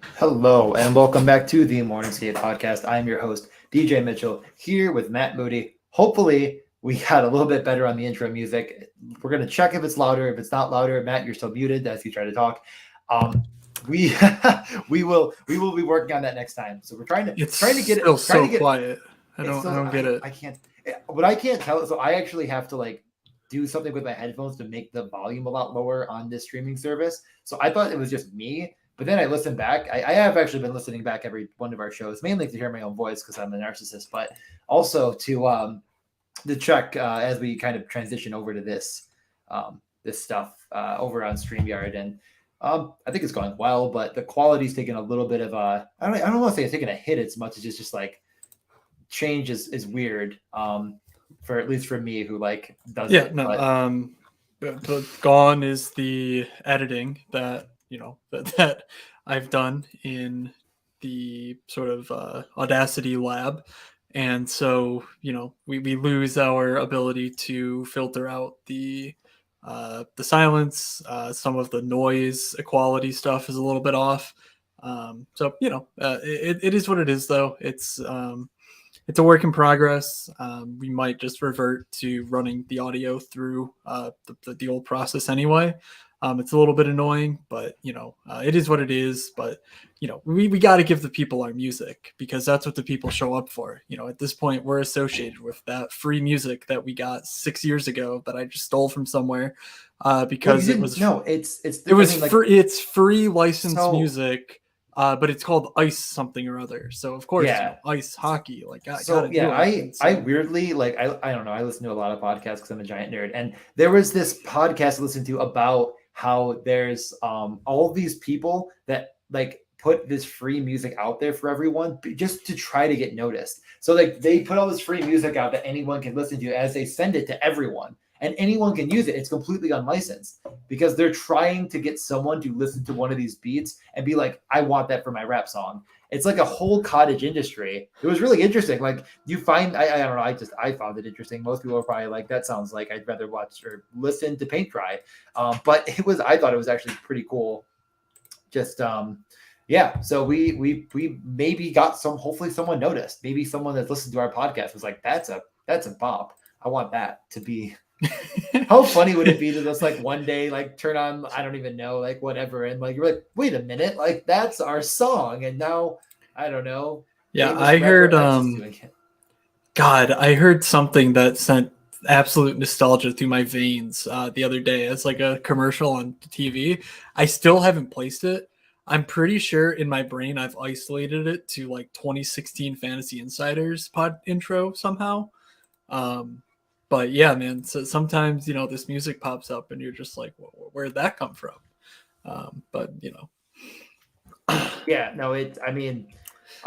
Hello, and welcome back to the Morning Skate Podcast. I'm your host, DJ Mitchell, here with Matt Moody. Hopefully, we got a little bit better on the intro music. We're going to check if it's louder. If it's not louder, Matt, you're still muted as you try to talk. We we will be working on that next time. So we're It's trying to get still it trying so to get quiet. I it's don't I still don't get it. I can't what I can't tell. So I actually have to do something with my headphones to make the volume a lot lower on this streaming service. So I thought it was just me, but then I listened back. I have actually been listening back every one of our shows, mainly to hear my own voice because I'm a narcissist, but also to check as we kind of transition over to this stuff over on StreamYard. And I think it's going well, but the quality's taken a little bit of a I don't want to say it's taken a hit as much as it's just like change is weird. For at least for me who does Yeah, it. no. But But gone is the editing that that I've done in the sort of Audacity lab, and so we lose our ability to filter out the silence. Some of the noise equality stuff is a little bit off. So it is what it is, though. It's a work in progress. We might just revert to running the audio through the old process anyway. It's a little bit annoying, but it is what it is. But we got to give the people our music because that's what the people show up for. At this point, we're associated with that free music that we got 6 years ago that I just stole from somewhere well, you because it didn't. was No, it's. it I was mean, like free. It's free licensed so. music, but it's called ice something or other. So of course, Yeah. ice hockey. Like, got So to yeah, do it. And I so weirdly I don't know. I listen to a lot of podcasts because I'm a giant nerd, and there was this podcast I listened to about how there's all these people that put this free music out there for everyone just to try to get noticed. So they put all this free music out that anyone can listen to as they send it to everyone, and anyone can use it. It's completely unlicensed because they're trying to get someone to listen to one of these beats and be like, I want that for my rap song. It's like a whole cottage industry. It was really interesting. Like you find, I don't know. I found it interesting. Most people are probably like, that sounds like I'd rather watch or listen to paint dry. But I thought it was actually pretty cool. Just, yeah. So we maybe got hopefully someone noticed. Maybe someone that's listened to our podcast was like, that's a bop. I want that to be. How funny would it be to just one day turn on, I don't even know, whatever, and you're like, wait a minute, that's our song, and now I don't know, yeah, famous I heard rapper X is doing it. God, I heard something that sent absolute nostalgia through my veins the other day. It's like a commercial on TV. I still haven't placed it. I'm pretty sure in my brain I've isolated it to like 2016 Fantasy Insiders pod intro somehow. Um, but yeah, man. So sometimes this music pops up and you're just like, where'd that come from? But Yeah, no, I mean,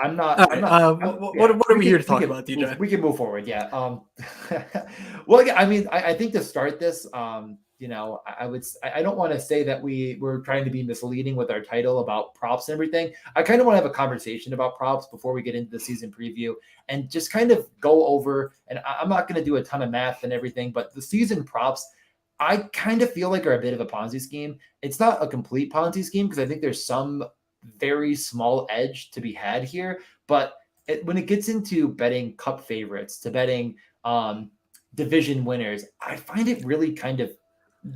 all right. yeah, What are we here to talk about, DJ? we can move forward. Yeah. Well, yeah, I mean, I think to start this, I don't want to say that we're trying to be misleading with our title about props and everything. I kind of want to have a conversation about props before we get into the season preview and just kind of go over, and I'm not going to do a ton of math and everything, but the season props, I kind of feel like are a bit of a Ponzi scheme. It's not a complete Ponzi scheme because I think there's some very small edge to be had here. But when it gets into betting cup favorites, to betting division winners, I find it really kind of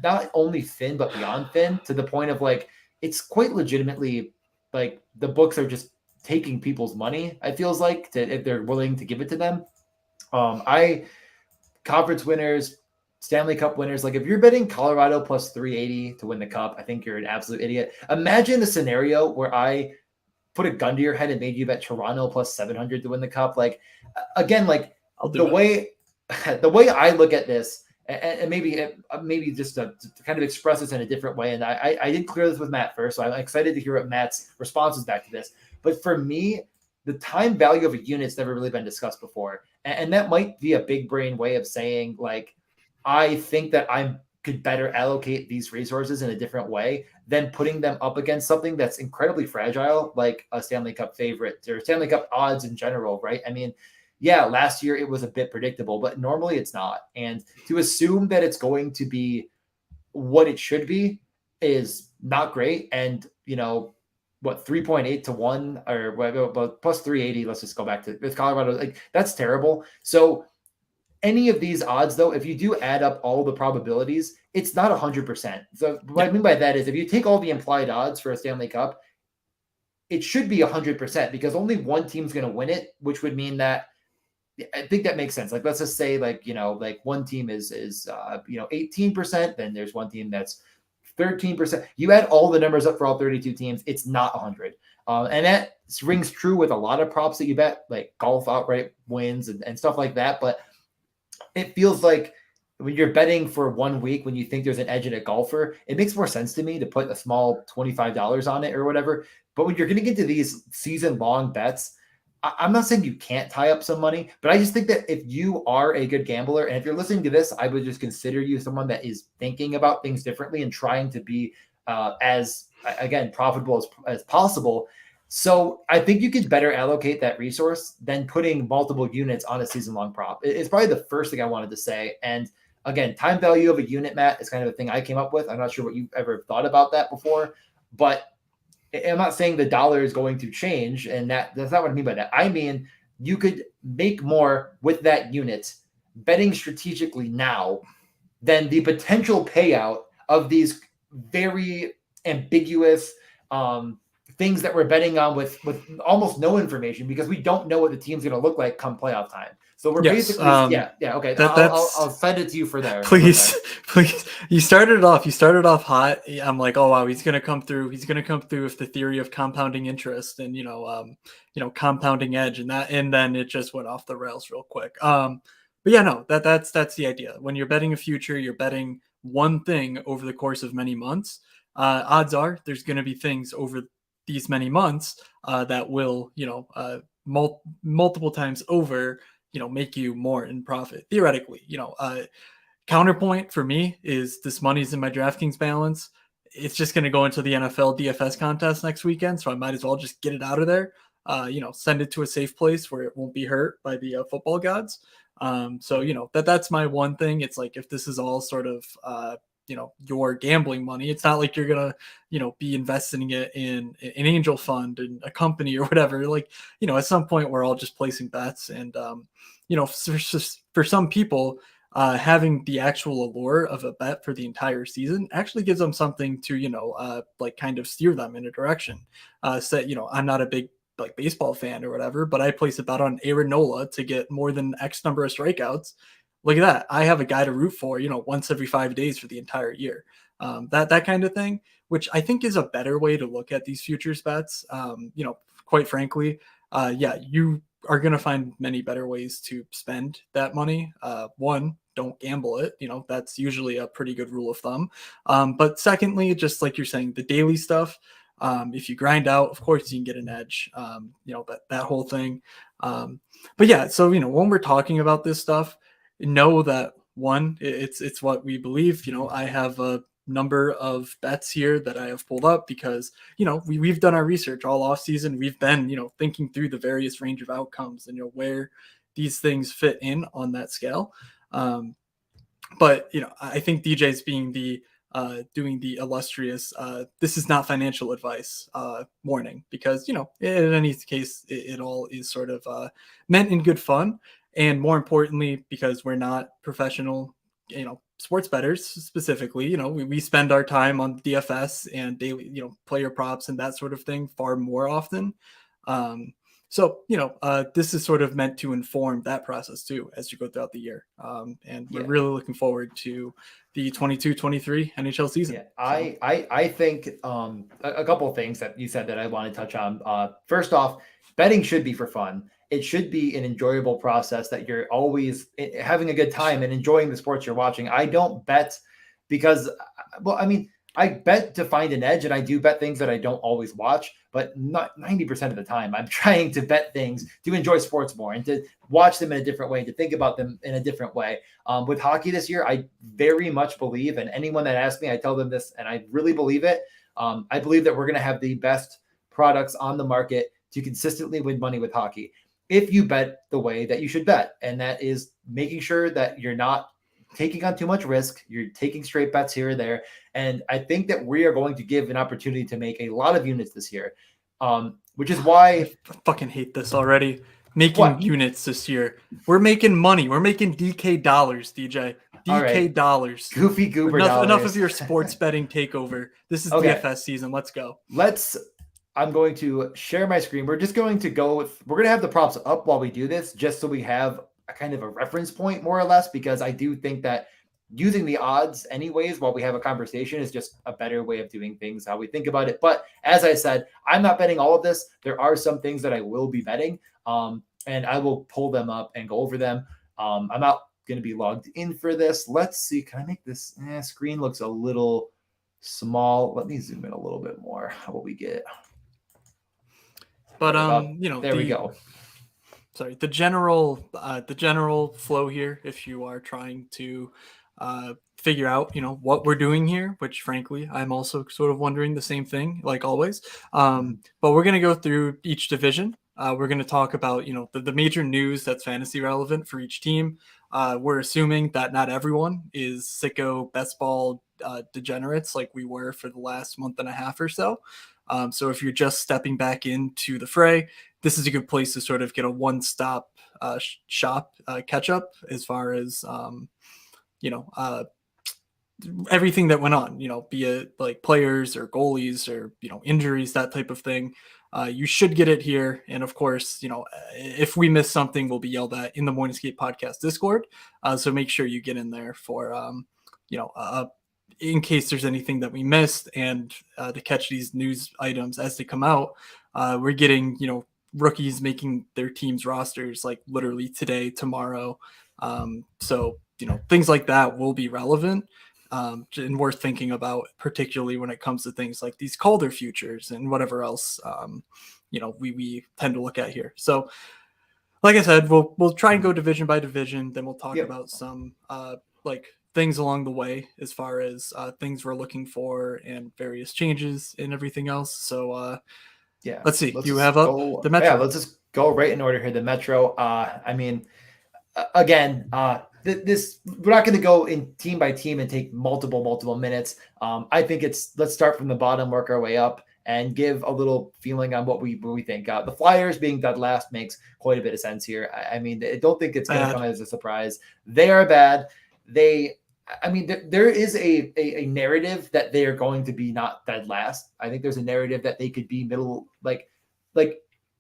not only thin, but beyond thin to the point of it's quite legitimately the books are just taking people's money. It feels like if they're willing to give it to them. I conference winners, Stanley Cup winners. If you're betting Colorado plus 380 to win the cup, I think you're an absolute idiot. Imagine a scenario where I put a gun to your head and made you bet Toronto plus 700 to win the cup. Again, I'll do the it. way the way I look at this, and maybe just to kind of express this in a different way. And I didn't clear this with Matt first, so I'm excited to hear what Matt's response is back to this. But for me, the time value of a unit's never really been discussed before. And that might be a big brain way of saying, I think that I could better allocate these resources in a different way than putting them up against something that's incredibly fragile, like a Stanley Cup favorite or Stanley Cup odds in general, right? I mean, yeah, last year it was a bit predictable, but normally it's not. And to assume that it's going to be what it should be is not great. And, what, 3.8 to 1 or but plus 380. Let's just go back to with Colorado. Like, that's terrible. So any of these odds, though, if you do add up all the probabilities, it's not 100%. So what I mean by that is if you take all the implied odds for a Stanley Cup, it should be 100% because only one team's going to win it, which would mean that I think that makes sense. Like, let's just say, like, like one team is 18%, then there's one team that's 13%. You add all the numbers up for all 32 teams, it's not 100. And that rings true with a lot of props that you bet, like golf outright wins and stuff like that. But it feels like when you're betting for 1 week, when you think there's an edge in a golfer, it makes more sense to me to put a small $25 on it or whatever. But when you're going to get to these season-long bets, I'm not saying you can't tie up some money, but I just think that if you are a good gambler, and if you're listening to this, I would just consider you someone that is thinking about things differently and trying to be as, again, profitable as possible. So I think you could better allocate that resource than putting multiple units on a season-long prop. It's probably the first thing I wanted to say. And again, time value of a unit, Matt, is kind of a thing I came up with. I'm not sure what you've ever thought about that before, but I'm not saying the dollar is going to change, and that's not what I mean by that. I mean, you could make more with that unit betting strategically now than the potential payout of these very ambiguous things that we're betting on with almost no information because we don't know what the team's going to look like come playoff time. So we're basically, okay. I'll send it to you for there. Please. You started off hot. I'm like, oh wow, he's gonna come through. He's gonna come through with the theory of compounding interest and compounding edge and then it just went off the rails real quick. But yeah, no, that's the idea. When you're betting a future, you're betting one thing over the course of many months. Odds are there's going to be things over these many months that will, multiple times over, make you more in profit theoretically. Counterpoint for me is this money's in my DraftKings balance. It's just going to go into the NFL DFS contest next weekend, so I might as well just get it out of there. Send it to a safe place where it won't be hurt by the football gods. So that's my one thing. It's like if this is all sort of your gambling money, it's not like you're gonna be investing it in an angel fund and a company or whatever. Like at some point we're all just placing bets, and for some people having the actual allure of a bet for the entire season actually gives them something to kind of steer them in a direction. I'm not a big baseball fan or whatever, but I place a bet on Aaron Nola to get more than X number of strikeouts. Look at that. I have a guy to root for, once every 5 days for the entire year. That kind of thing, which I think is a better way to look at these futures bets. Quite frankly, you are going to find many better ways to spend that money. One, don't gamble it. That's usually a pretty good rule of thumb. But secondly, just like you're saying, the daily stuff, if you grind out, of course you can get an edge, that whole thing. But yeah, so, when we're talking about this stuff, know that one, it's what we believe. I have a number of bets here that I have pulled up because, we've done our research all off season. We've been, thinking through the various range of outcomes and, where these things fit in on that scale. But, I think DJ's being doing the illustrious, this is not financial advice warning because, in any case, it all is sort of meant in good fun. And more importantly, because we're not professional, sports bettors specifically, we spend our time on DFS and daily, player props and that sort of thing far more often. So, this is sort of meant to inform that process too, as you go throughout the year. And we're really looking forward to the 22-23 NHL season. Yeah, I think a couple of things that you said that I want to touch on. First off, betting should be for fun. It should be an enjoyable process that you're always having a good time and enjoying the sports you're watching. I don't bet because, I bet to find an edge, and I do bet things that I don't always watch, but not 90% of the time I'm trying to bet things to enjoy sports more and to watch them in a different way, to think about them in a different way. With hockey this year, I very much believe, and anyone that asks me, I tell them this, and I really believe it. I believe that we're going to have the best products on the market to consistently win money with hockey if you bet the way that you should bet. And that is making sure that you're not taking on too much risk. You're taking straight bets here or there. And I think that we are going to give an opportunity to make a lot of units this year. Which is why I fucking hate this already. Making what? units this year. We're making money. We're making DK dollars, DJ. All DK right, dollars. goofy goober Enough of dollars. your sports betting takeover. This is Okay, DFS season. Let's go. let's. I'm going to share my screen. We're just going to go with. We're going to have the props up while we do this, just so we have a kind of a reference point, more or less, because I do think that using the odds, anyways, while we have a conversation, is just a better way of doing things. How we think about it. But as I said, I'm not betting all of this. There are some things that I will be betting, and I will pull them up and go over them. I'm not going to be logged in for this. Let's see. Can I make this screen looks a little small? Let me zoom in a little bit more. How will we get? But There we go. The general flow here, if you are trying to figure out what we're doing here, which frankly I'm also sort of wondering the same thing, like always. But we're going to go through each division. We're going to talk about the major news that's fantasy relevant for each team. We're assuming that not everyone is sicko best ball degenerates like we were for the last month and a half or so. So if you're just stepping back into the fray, this is a good place to sort of get a one-stop shop catch up as far as everything that went on, be it like players or goalies or injuries, that type of thing. You should get it here, and of course, if we miss something, we'll be yelled at in the Morning Skate Podcast Discord. So make sure you get in there for in case there's anything that we missed, and to catch these news items as they come out. We're getting rookies making their teams rosters like literally today, tomorrow. So things like that will be relevant and worth thinking about, particularly when it comes to things like these Calder futures and whatever else we tend to look at here. So like I said, we'll try and go division by division, then we'll talk about some like things along the way as far as things we're looking for and various changes and everything else. So let's see. You have up the Metro. Yeah, let's just go right in order here. The Metro. I mean, again, this we're not going to go in team by team and take multiple minutes. I think let's start from the bottom, work our way up, and give a little feeling on what we think. The Flyers being dead last makes quite a bit of sense here. I mean, I don't think it's going to come as a surprise. They are bad. There is a narrative that they are going to be not dead last. I think there's a narrative that they could be middle, like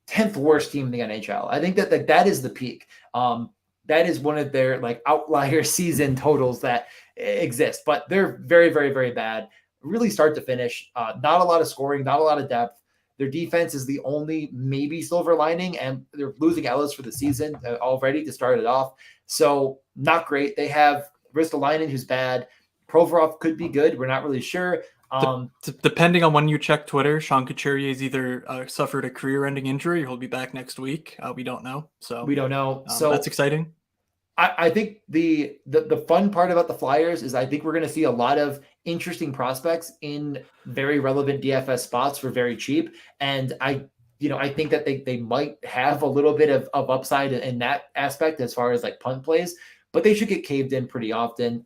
10th worst team in the NHL. I think that is the peak. That is one of their like outlier season totals that exist, but they're very, very, very bad. Really start to finish. Not a lot of scoring, not a lot of depth. Their defense is the only maybe silver lining, and they're losing Ellis for the season already to start it off. So not great. They have Ristolainen, who's bad. Provorov could be good. We're not really sure. Depending on when you check Twitter, Sean Couturier has either suffered a career-ending injury or he'll be back next week. We don't know. So we don't know. So that's exciting. I think the fun part about the Flyers is I think we're going to see a lot of interesting prospects in very relevant DFS spots for very cheap. And I think that they might have a little bit of upside in that aspect as far as like punt plays, but they should get caved in pretty often.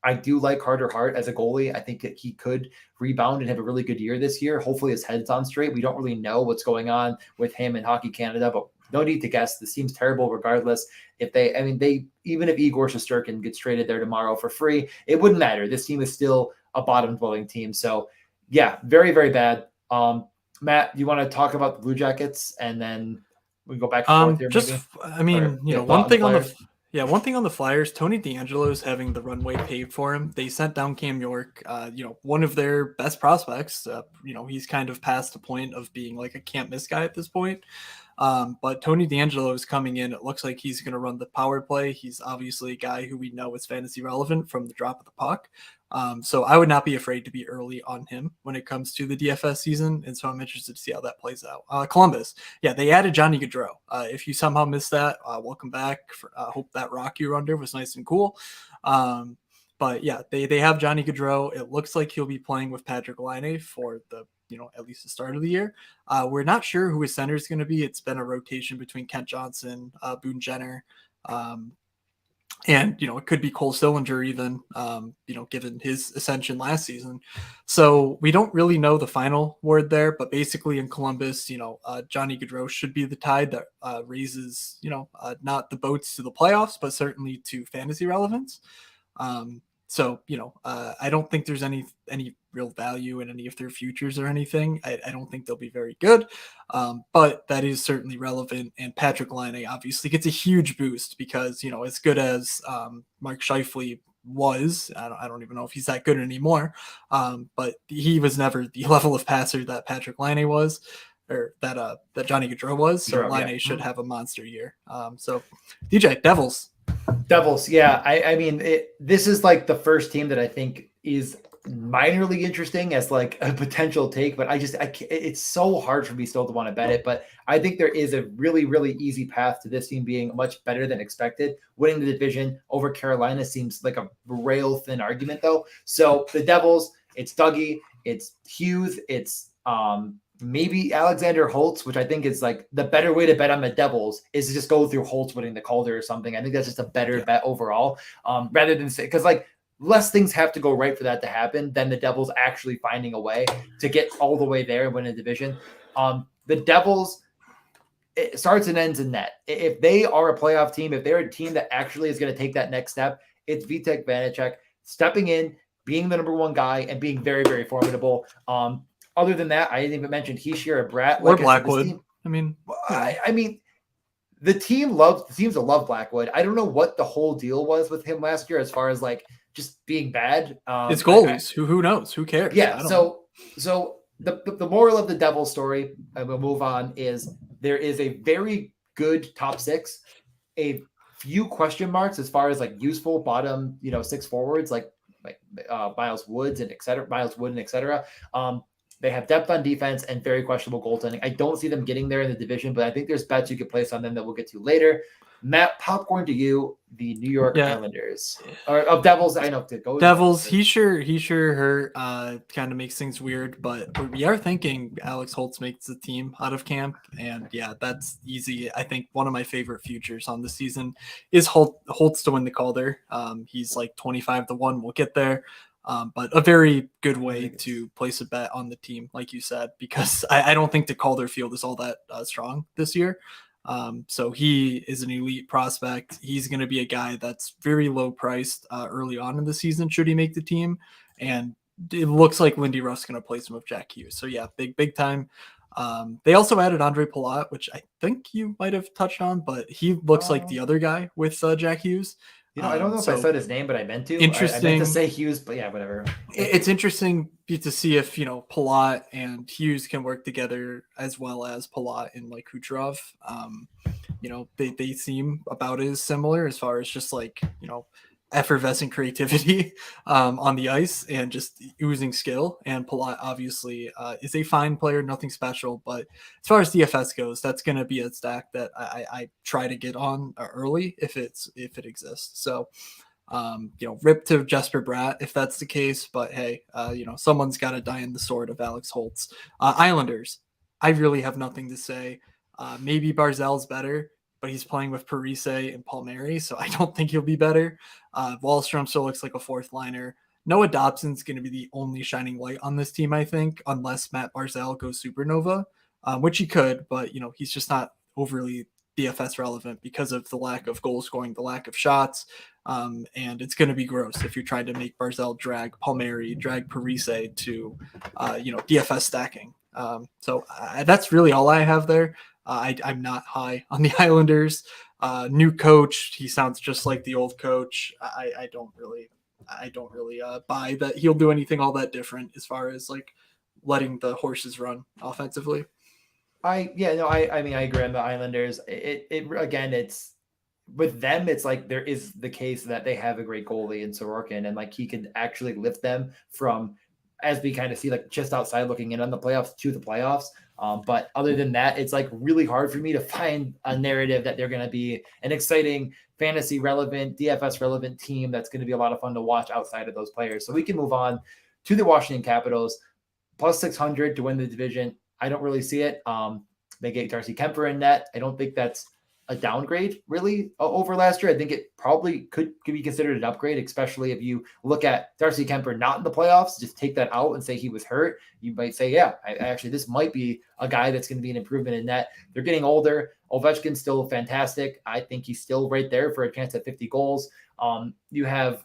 I do like Carter Hart as a goalie. I think that he could rebound and have a really good year this year. Hopefully his head's on straight. We don't really know what's going on with him in Hockey Canada, but no need to guess. This seems terrible regardless. Even if Igor Shesterkin gets traded there tomorrow for free, it wouldn't matter. This team is still a bottom dwelling team. So yeah, very, very bad. Matt, you want to talk about the Blue Jackets and then we go back and forth here? One thing on the Flyers, Tony DeAngelo is having the runway paved for him. They sent down Cam York, one of their best prospects. He's kind of past the point of being like a can't miss guy at this point. But Tony DeAngelo is coming in. It looks like he's going to run the power play. He's obviously a guy who we know is fantasy relevant from the drop of the puck. So I would not be afraid to be early on him when it comes to the DFS season. And so I'm interested to see how that plays out. Columbus. Yeah, they added Johnny Gaudreau. If you somehow missed that, welcome back. Hope that rock you were under was nice and cool. But yeah, they have Johnny Gaudreau. It looks like he'll be playing with Patrick Laine for the at least the start of the year. We're not sure who his center is going to be. It's been a rotation between Kent Johnson, Boone Jenner, And, it could be Cole Sillinger even, given his ascension last season. So we don't really know the final word there, but basically in Columbus, Johnny Gaudreau should be the tide that raises, not the boats to the playoffs, but certainly to fantasy relevance. I don't think there's any real value in any of their futures or anything. I don't think they'll be very good, but that is certainly relevant. And Patrick Laine obviously gets a huge boost because as good as Mark Scheifele was, I don't even know if he's that good anymore, but he was never the level of passer that Patrick Laine was. Or that Johnny Gaudreau was, so Laine should have a monster year. So DJ Devils. Devils, yeah. I mean, this is like the first team that I think is minorly interesting as like a potential take, but it's so hard for me still to want to bet it. But I think there is a really, really easy path to this team being much better than expected. Winning the division over Carolina seems like a rail thin argument, though. So the Devils, it's Dougie, it's Hughes, it's maybe Alexander Holtz, which I think is like the better way to bet on the Devils is to just go through Holtz winning the Calder or something. I think that's just a better bet overall, rather than say, because like less things have to go right for that to happen than the Devils actually finding a way to get all the way there and win a division. The Devils, it starts and ends in net. If they are a playoff team, if they're a team that actually is going to take that next step, it's Vitek Vanacek stepping in, being the number one guy, and being very, very formidable. Other than that, I didn't even mention Hischier or Bratt. Or Blackwood. I mean, the teams that love Blackwood. I don't know what the whole deal was with him last year as far as like just being bad. It's goalies. Who knows? Who cares? Yeah. So the moral of the Devil story, and we'll move on, is there is a very good top six, a few question marks as far as like useful bottom, six forwards like Miles Wood and et cetera. They have depth on defense and very questionable goaltending. I don't see them getting there in the division, but I think there's bets you could place on them that we'll get to later. Matt, popcorn to you, the New York Islanders or of Devils. I know to go Devils. He sure hurt. Kind of makes things weird, but we are thinking Alex Holtz makes the team out of camp, and yeah, that's easy. I think one of my favorite futures on the season is Holtz to win the Calder. He's like 25-1. We'll get there. But a very good way to place a bet on the team, like you said, because I don't think the Calder field is all that strong this year. So he is an elite prospect. He's going to be a guy that's very low priced early on in the season should he make the team. And it looks like Lindy Ruff's going to place him with Jack Hughes. So yeah, big time. They also added Andre Palat, which I think you might have touched on, but he looks like the other guy with Jack Hughes. I don't know if I said his name, but I meant to. Interesting. I meant to say Hughes, but yeah, whatever. It's interesting to see if, Palat and Hughes can work together as well as Palat and like Kucherov. They seem about as similar as far as just like, effervescent creativity on the ice and just oozing skill. And Palat obviously is a fine player, nothing special. But as far as DFS goes, that's going to be a stack that I try to get on early if it exists. So, rip to Jesper Bratt if that's the case. But hey, someone's got to die in the sword of Alex Holtz. Islanders, I really have nothing to say. Maybe Barzal's better, but he's playing with Parise and Palmieri, so I don't think he'll be better. Wallstrom still looks like a fourth liner. Noah Dobson's going to be the only shining light on this team, I think, unless Matt Barzal goes supernova, which he could, but he's just not overly DFS relevant because of the lack of goal scoring, the lack of shots, and it's going to be gross if you're trying to make Barzal drag Palmieri, drag Parise to, DFS stacking. So that's really all I have there. I'm not high on the Islanders. New coach, he sounds just like the old coach. I don't really buy that he'll do anything all that different as far as like letting the horses run offensively. I agree on the Islanders. It's with them. It's like there is the case that they have a great goalie in Sorokin, and like he can actually lift them from, as we kind of see, like just outside looking in on the playoffs to the playoffs. But other than that, it's like really hard for me to find a narrative that they're going to be an exciting fantasy relevant, DFS relevant team that's going to be a lot of fun to watch outside of those players. So we can move on to the Washington Capitals, plus 600 to win the division. I don't really see it. They get Darcy Kemper in net. I don't think that's a downgrade really over last year. I think it probably could be considered an upgrade, especially if you look at Darcy Kemper not in the playoffs, just take that out and say he was hurt. You might say, yeah, actually, this might be a guy that's going to be an improvement in net. They're getting older. Ovechkin's still fantastic. I think he's still right there for a chance at 50 goals. You have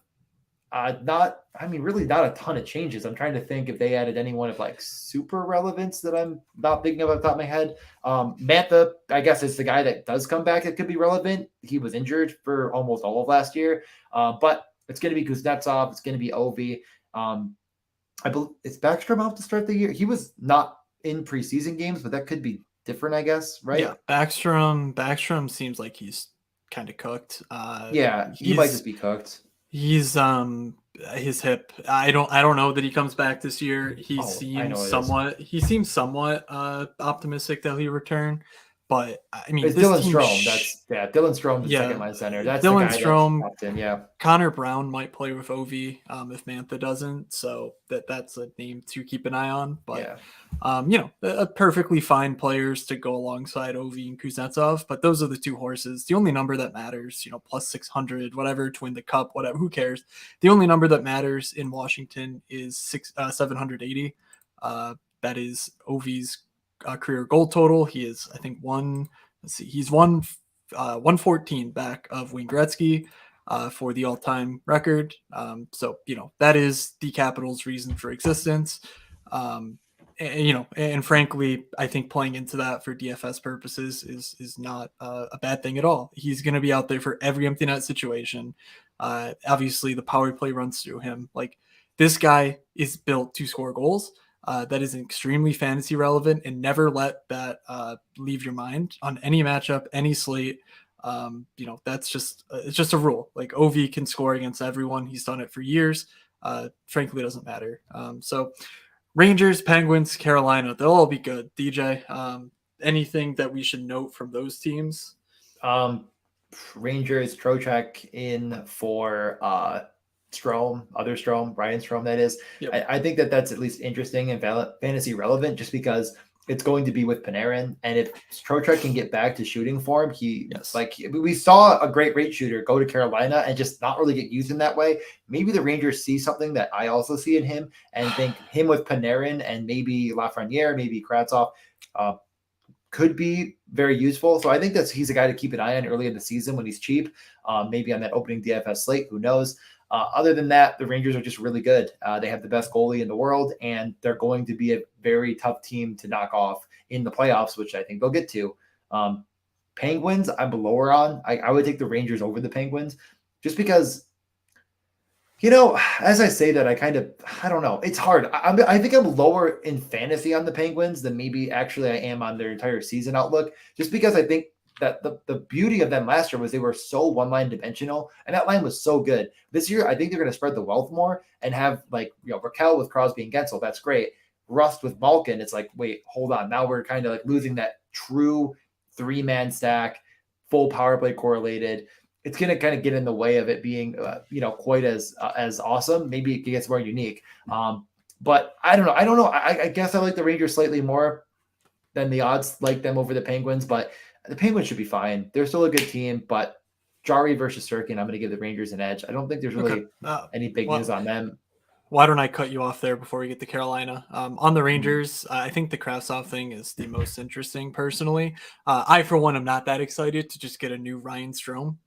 really not a ton of changes. I'm trying to think if they added anyone of like super relevance that I'm not thinking of off the top of my head. Mantha, I guess, is the guy that does come back that could be relevant. He was injured for almost all of last year, but it's going to be Kuznetsov. It's going to be Ovi. I believe it's Backstrom out to start the year. He was not in preseason games, but that could be different, I guess, right? Yeah, Backstrom seems like he's kind of cooked. Yeah, he might just be cooked. He's his hip. I don't know that he comes back this year. He seems somewhat optimistic that he'll return. But I mean, it's Dylan Strome. Dylan Strome, the second line center. That's Dylan the guy Strome. That's in, yeah. Connor Brown might play with Ovi if Mantha doesn't. So that's a name to keep an eye on. But perfectly fine players to go alongside Ovi and Kuznetsov. But those are the two horses. The only number that matters, plus 600, whatever, to win the cup, whatever. Who cares? The only number that matters in Washington is 780. That is Ovi's career goal total. He is, I think, he's 114 back of Wayne Gretzky for the all-time record. So that is the Capitals' reason for existence. And frankly, I think playing into that for DFS purposes is not a bad thing at all. He's going to be out there for every empty net situation. Obviously, the power play runs through him. Like, this guy is built to score goals. That is extremely fantasy relevant, and never let that leave your mind on any matchup, any slate. That's it's just a rule. Like, Ovi can score against everyone. He's done it for years. Frankly, it doesn't matter. So Rangers, Penguins, Carolina, they'll all be good. DJ, anything that we should note from those teams? Rangers, Trocheck in for Ryan Strome, that is. Yep. I think that's at least interesting and fantasy relevant, just because it's going to be with Panarin, and if Trocheck can get back to shooting form, we saw a great rate shooter go to Carolina and just not really get used in that way. Maybe the Rangers see something that I also see in him and think him with Panarin and maybe Lafreniere, maybe Kravtsov, could be very useful. So I think he's a guy to keep an eye on early in the season when he's cheap, maybe on that opening DFS slate. Who knows? Other than that, the Rangers are just really good. They have the best goalie in the world, and they're going to be a very tough team to knock off in the playoffs, which I think they'll get to. Penguins, I'm lower on. I would take the Rangers over the Penguins, just because, as I say that, I don't know. It's hard. I think I'm lower in fantasy on the Penguins than maybe actually I am on their entire season outlook, just because I think that the beauty of them last year was they were so one-line dimensional, and that line was so good. This year, I think they're going to spread the wealth more and have, Raquel with Crosby and Gensel. That's great. Rust with Malkin. It's like, wait, hold on. Now we're kind of like losing that true three-man stack, full power play correlated. It's going to kind of get in the way of it being, quite as awesome. Maybe it gets more unique. But I don't know. I guess I like the Rangers slightly more than the odds like them over the Penguins, but the Penguins should be fine. They're still a good team, but Jari versus Sirkin, I'm going to give the Rangers an edge. I don't think there's really any big news on them. Why don't I cut you off there before we get to Carolina? On the Rangers, I think the Kravtsov thing is the most interesting personally. I, for one, am not that excited to just get a new Ryan Strome.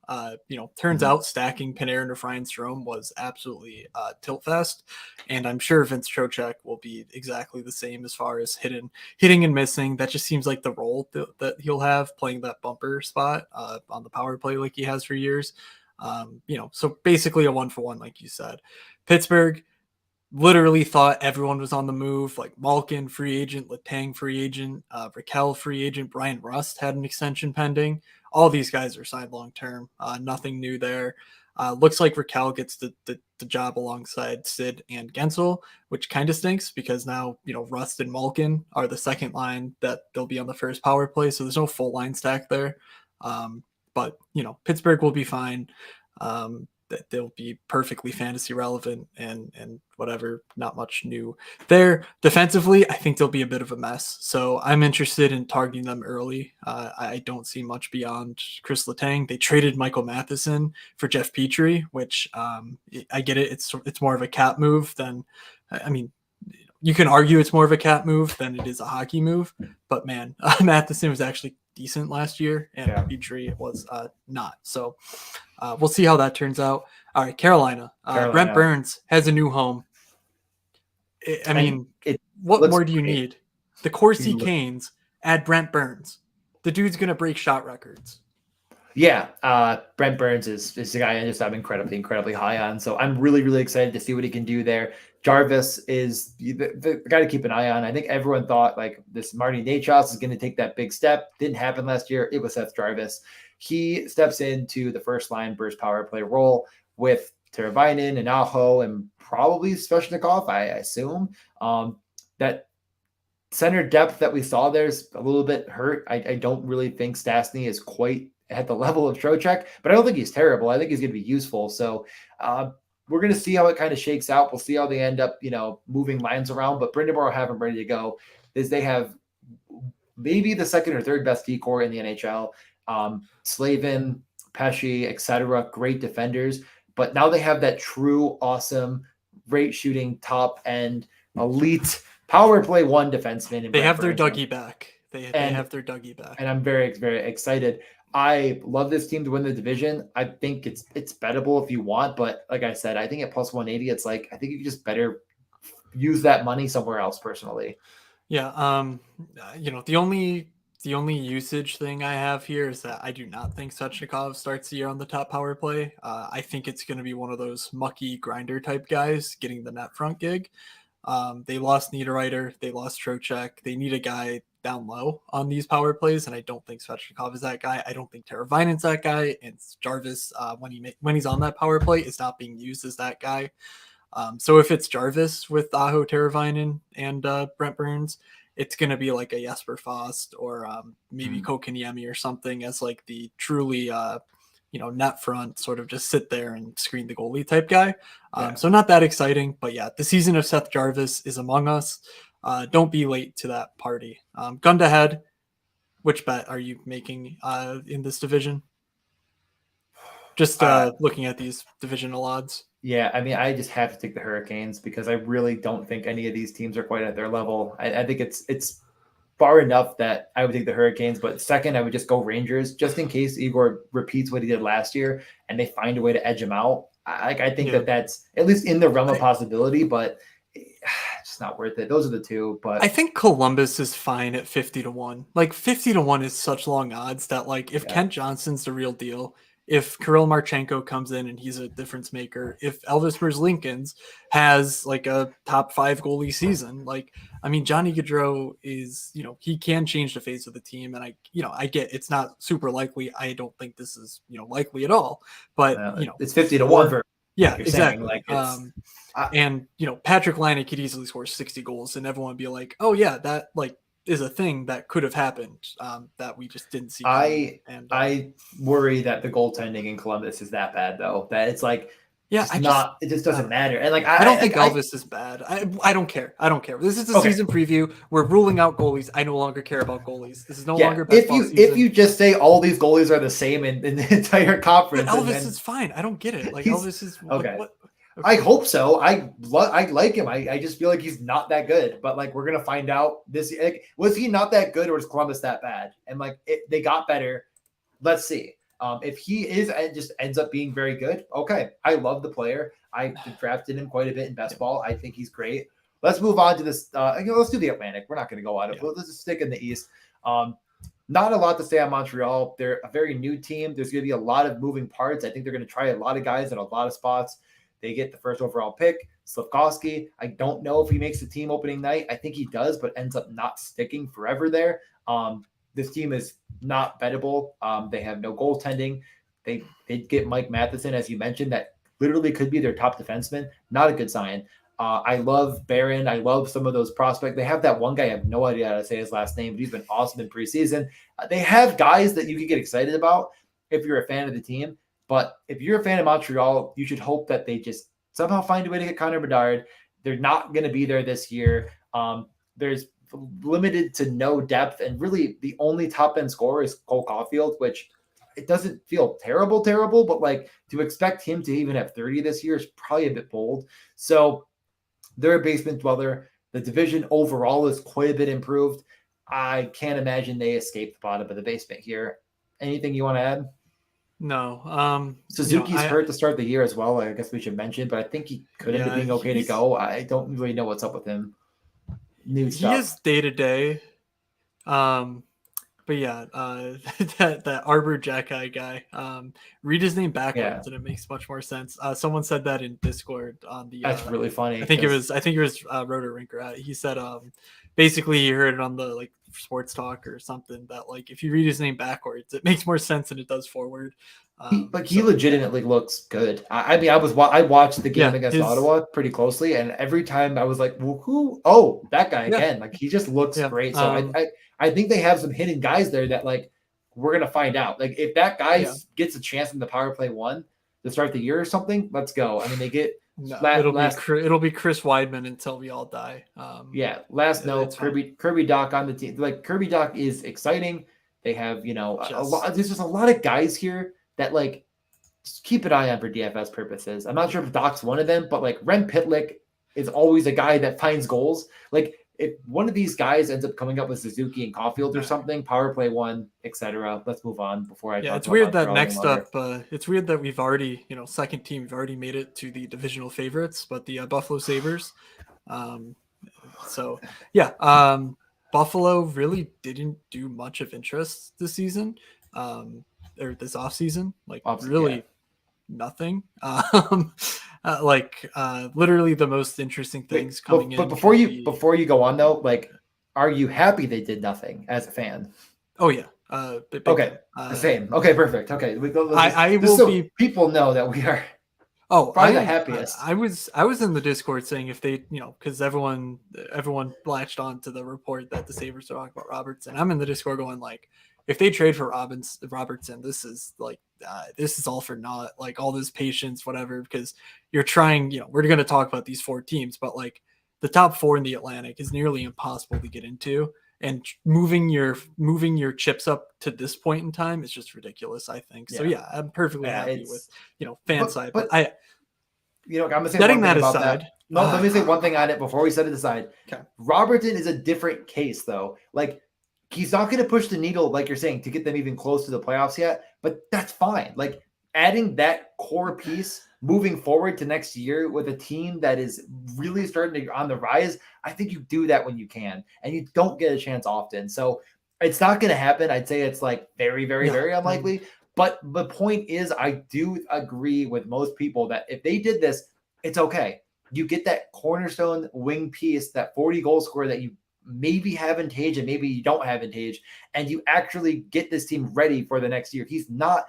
Turns out stacking Panarin with Ryan Strome was absolutely tilt fest. And I'm sure Vince Trocheck will be exactly the same as far as hitting and missing. That just seems like the role that he'll have, playing that bumper spot on the power play like he has for years. So basically a 1-for-1, like you said. Pittsburgh, literally thought everyone was on the move, like Malkin free agent, Letang free agent, Raquel free agent, Brian Rust had an extension pending. All these guys are signed long term. Nothing new there. Looks like Raquel gets the job alongside Sid and Gensel, which kind of stinks because now Rust and Malkin are the second line that they'll be on the first power play, so there's no full line stack there. But Pittsburgh will be fine. that they'll be perfectly fantasy relevant and whatever. Not much new there. Defensively, I think they'll be a bit of a mess. So I'm interested in targeting them early. I don't see much beyond Chris Letang. They traded Michael Matheson for Jeff Petrie, which I get it. It's more of a cap move than, I mean, you can argue it's more of a cap move than it is a hockey move. But man, Matheson was actually decent last year, and Petrie was not. So we'll see how that turns out. All right, Carolina. Brent Burns has a new home. I mean, what more do you need? The Corsi Canes add Brent Burns. The dude's going to break shot records. Yeah, Brent Burns is the guy I'm incredibly high on. So I'm really, really excited to see what he can do there. Jarvis is the guy to keep an eye on. I think everyone thought like this Marty Nachos is going to take that big step. Didn't happen last year. It was Seth Jarvis. He steps into the first line burst power play role with Teravainen and Aho and probably Svechnikov, I assume. That center depth that we saw there's a little bit hurt. I don't really think Stastny is quite at the level of Trocheck, but I don't think he's terrible. I think he's going to be useful. So we're going to see how it kind of shakes out. We'll see how they end up, moving lines around. But Brind'Amour have them ready to go. They have maybe the second or third best D-core in the NHL. Slavin, Pesci, etc. Great defenders. But now they have that true, awesome, rate shooting, top end, elite power play one defenseman. They have their Dougie back. They have their Dougie back. And I'm very, very excited. I love this team to win the division. I think it's bettable if you want, but like I said, I think at plus 180, it's like I think you just better use that money somewhere else personally. Yeah. The only usage thing I have here is that I do not think Svechnikov starts the year on the top power play. I think it's going to be one of those mucky grinder type guys getting the net front gig. They lost Niederreiter, they lost Trocheck. They need a guy down low on these power plays, and I don't think Svechnikov is that guy. I don't think Teravainen's that guy, and Jarvis, when he's on that power play, is not being used as that guy. So if it's Jarvis with Aho, Teravainen, and Brent Burns, it's going to be like a Jesper Fast or maybe Kokaniemi or something as like the truly net front, sort of just sit there and screen the goalie type guy. So not that exciting, but yeah, the season of Seth Jarvis is among us. Don't be late to that party. Gun to head, which bet are you making in this division? Just looking at these divisional odds. Yeah, I mean, I just have to take the Hurricanes because I really don't think any of these teams are quite at their level. I think it's far enough that I would take the Hurricanes, but second, I would just go Rangers just in case Igor repeats what he did last year and they find a way to edge him out. I think that's at least in the realm of possibility, but it's not worth it. Those are the two. But I think Columbus is fine at 50-1. Like 50-1 is such long odds that like if Kent Johnson's the real deal, if Kirill Marchenko comes in and he's a difference maker, if Elvis Merzlikins has like a top 5 goalie season, like, I mean, Johnny Gaudreau is, he can change the face of the team. And I get it's not super likely. I don't think this is, likely at all, but it's 50-1 for, exactly. Like and Patrick Laine could easily score 60 goals and everyone would be like, oh yeah, that like is a thing that could have happened that we just didn't see. I worry that the goaltending in Columbus is that bad though, that it's like, it just doesn't matter. And like, I don't think Elvis is bad. I don't care. This is the season preview. We're ruling out goalies. I no longer care about goalies. This is no longer best season. If you just say all these goalies are the same in the entire conference. But Elvis is fine. I don't get it. Like Elvis is okay. What? I hope so. I like him. I just feel like he's not that good. But like we're gonna find out this. Like, was he not that good, or was Columbus that bad? And like they got better. Let's see. If he is and just ends up being very good, okay. I love the player. I drafted him quite a bit in best ball. I think he's great. Let's move on to this. Let's do the Atlantic. We're not going to go out of. Let's just stick in the East. Not a lot to say on Montreal. They're a very new team. There's going to be a lot of moving parts. I think they're going to try a lot of guys in a lot of spots. They get the first overall pick, Slafkovsky. I don't know if he makes the team opening night. I think he does, but ends up not sticking forever there. This team is not bettable. They have no goaltending. They get Mike Matheson, as you mentioned, that literally could be their top defenseman. Not a good sign. I love Barron. I love some of those prospects. They have that one guy. I have no idea how to say his last name, but he's been awesome in preseason. They have guys that you can get excited about if you're a fan of the team. But if you're a fan of Montreal, you should hope that they just somehow find a way to get Connor Bedard. They're not going to be there this year. There's limited to no depth, and really the only top end scorer is Cole Caulfield, which it doesn't feel terrible, but like to expect him to even have 30 this year is probably a bit bold. So they're a basement dweller. The division overall is quite a bit improved. I can't imagine they escape the bottom of the basement here. Anything you want to add? No. Suzuki's hurt to start the year as well. I guess we should mention, but I think he could end up being okay to go. I don't really know what's up with him. New stuff. He is day to day. But yeah, that Arbor Jacki guy, read his name backwards and it makes much more sense. Someone said that in Discord on the. That's really funny. I think it was Rotor Rinker. He said basically he heard it on the like Sports Talk or something that like if you read his name backwards, it makes more sense than it does forward. He legitimately looks good. I mean, I watched the game against Ottawa pretty closely, and every time I was like, well, who? Oh, that guy again. Like he just looks great. So I think they have some hidden guys there that like we're gonna find out. Like if that guy gets a chance in the power play 1 to start the year or something, let's go. I mean, they get it'll be Chris Weidman until we all die. Last note, Kirby Dach on the team. Like Kirby Dach is exciting. They have a lot. There's just a lot of guys here that like just keep an eye on for DFS purposes. I'm not sure if Doc's one of them, but like Rem Pitlick is always a guy that finds goals. Like if one of these guys ends up coming up with Suzuki and Caulfield or something, power play 1, etc. Let's move on before I. Yeah, it's weird that next up. It's weird that we've already, second team, we've already made it to the divisional favorites, but the Buffalo Sabres. Buffalo really didn't do much of interest this season, or this off season. Like nothing. Literally the most interesting things coming in. But before you go on though, like, are you happy they did nothing as a fan? Oh yeah. Okay. Same. Okay. Perfect. Okay. People know that we are. Oh, probably the happiest. I was in the Discord saying if they, because everyone latched on to the report that the Sabres are talking about Robertson. I'm in the Discord going like, if they trade for Robertson, this is like, this is all for naught. Like all this patience, whatever, because you're trying. We're going to talk about these 4 teams, but like the top 4 in the Atlantic is nearly impossible to get into, and moving your chips up to this point in time is just ridiculous. I think so. Yeah, I'm perfectly happy with fan side, but I. I'm gonna say setting that aside. No, let me say one thing on it before we set it aside. Okay. Robertson is a different case, though. Like, he's not going to push the needle, like you're saying, to get them even close to the playoffs yet, but that's fine. Like, adding that core piece moving forward to next year with a team that is really starting to on the rise, I think you do that when you can, and you don't get a chance often. So it's not going to happen. I'd say it's like very, very, very unlikely. But the point is, I do agree with most people that if they did this, it's okay. You get that cornerstone wing piece, that 40 goal scorer that you maybe have in Tage and maybe you don't have in Tage, and you actually get this team ready for the next year. He's not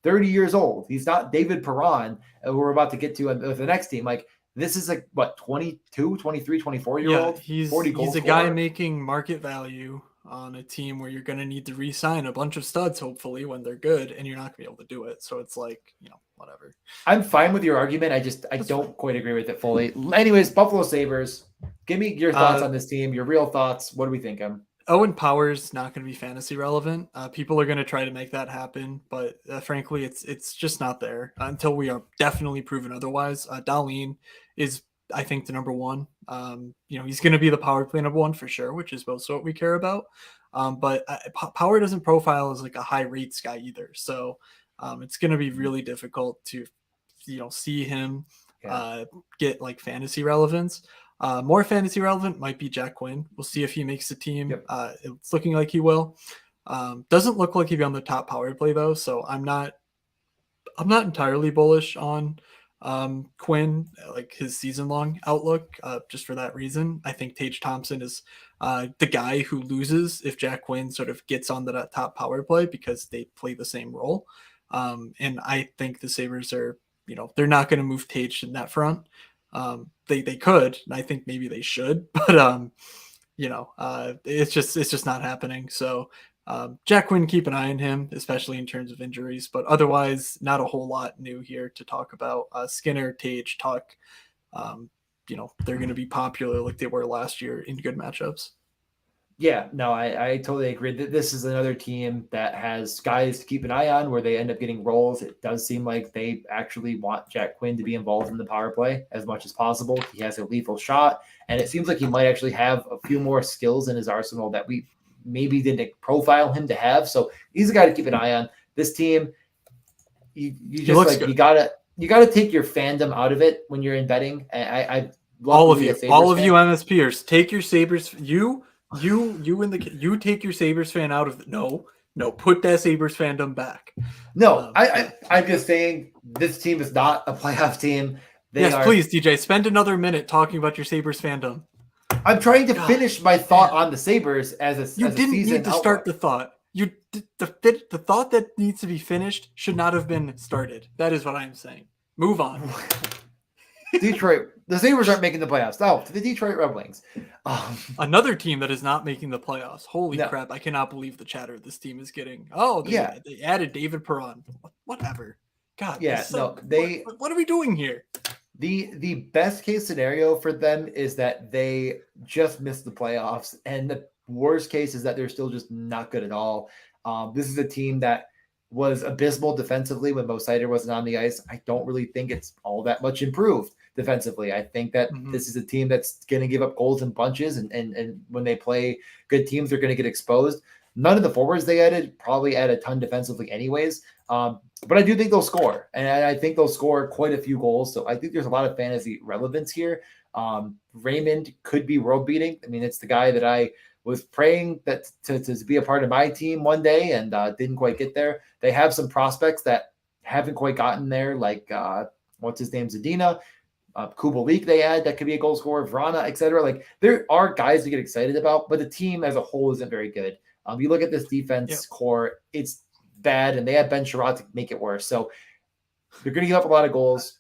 30 years old. He's not David Perron, who we're about to get to with the next team. Like, this is like, what, 22, 23, 24-year-old? He's a guy making market value on a team where you're going to need to re-sign a bunch of studs, hopefully, when they're good, and you're not going to be able to do it. So it's like, whatever. I'm fine with your argument. I don't quite agree with it fully. Anyways, Buffalo Sabres, give me your thoughts on this team, your real thoughts. What are we thinking? Owen Power's not going to be fantasy relevant. People are going to try to make that happen, but frankly, it's just not there until we are definitely proven otherwise. Dahlin is, I think, the number 1. He's going to be the power play number 1 for sure, which is also what we care about. But Power doesn't profile as like a high rates guy either. So it's going to be really difficult to, see him get like fantasy relevance. More fantasy relevant might be Jack Quinn. We'll see if he makes the team. Yep. It's looking like he will. Doesn't look like he'd be on the top power play though. So I'm not entirely bullish on Quinn, like his season long outlook, just for that reason. I think Tage Thompson is the guy who loses if Jack Quinn sort of gets on the top power play because they play the same role. And I think the Sabres are, they're not going to move Tage in that front. They could, and I think maybe they should, but it's just not happening. So Jack Quinn, keep an eye on him, especially in terms of injuries, but otherwise, not a whole lot new here to talk about. Skinner, Tage, Tuck, um, they're going to be popular like they were last year in good matchups. Yeah, no, I totally agree. This is another team that has guys to keep an eye on where they end up getting roles. It does seem like they actually want Jack Quinn to be involved in the power play as much as possible. He has a lethal shot, and it seems like he might actually have a few more skills in his arsenal that we maybe didn't profile him to have. So he's a guy to keep an eye on. This team, you just like good. you gotta take your fandom out of it when you're in betting. I all of you, fan. MSPers, take your Sabres. You take your Sabres fan out of no, put that Sabres fandom back. No, I'm just saying this team is not a playoff team. Please, DJ, spend another minute talking about your Sabres fandom. I'm trying to finish my thought on the Sabres as a You didn't need to start the thought. The thought that needs to be finished should not have been started. That is what I'm saying. Move on. Detroit, the Sabres aren't making the playoffs. Oh, to the Detroit Red Wings. Another team that is not making the playoffs. Holy crap. I cannot believe the chatter this team is getting. Oh, they added David Perron. Whatever. God. Yeah, what are we doing here? The best case scenario for them is that they just missed the playoffs, and the worst case is that they're still just not good at all. This is a team that was abysmal defensively when Mo Seider wasn't on the ice. I don't really think it's all that much improved defensively. I think that this is a team that's going to give up goals in bunches, and when they play good teams, they're going to get exposed. None of the forwards they added probably add a ton defensively anyways. But I do think they'll score, and I think they'll score quite a few goals. So I think there's a lot of fantasy relevance here. Raymond could be world beating. I mean, it's the guy that I was praying that to be a part of my team one day and didn't quite get there. They have some prospects that haven't quite gotten there, like what's his name, Zadina, Kubalik they add that could be a goal scorer, Vrana, etc. Like there are guys to get excited about, but the team as a whole isn't very good. You look at this defense core, it's bad, and they have Ben Sherrod to make it worse. So they're going to give up a lot of goals.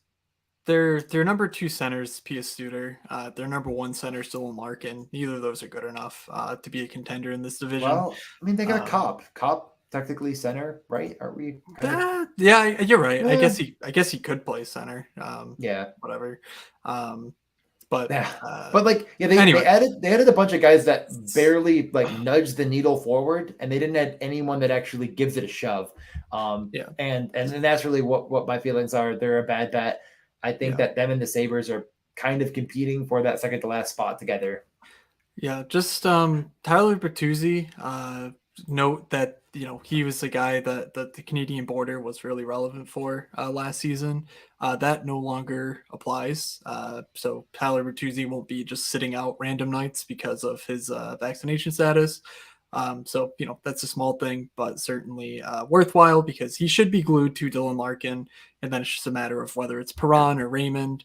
Their number 2 centers, P.S. Studer. Their number 1 center, Dylan Larkin. Neither of those are good enough to be a contender in this division. Well, I mean, they got Cop technically center, right? Are we? Yeah, you're right. I guess he could play center. Whatever. But they added a bunch of guys that barely like nudged the needle forward, and they didn't add anyone that actually gives it a shove. And that's really what my feelings are. They're a bad bet. I think that them and the Sabres are kind of competing for that second to last spot together. Yeah, just Tyler Bertuzzi. Note that he was the guy that the Canadian border was really relevant for last season. That no longer applies. So Tyler Bertuzzi won't be just sitting out random nights because of his vaccination status. So that's a small thing, but certainly worthwhile because he should be glued to Dylan Larkin, and then it's just a matter of whether it's Perron or Raymond.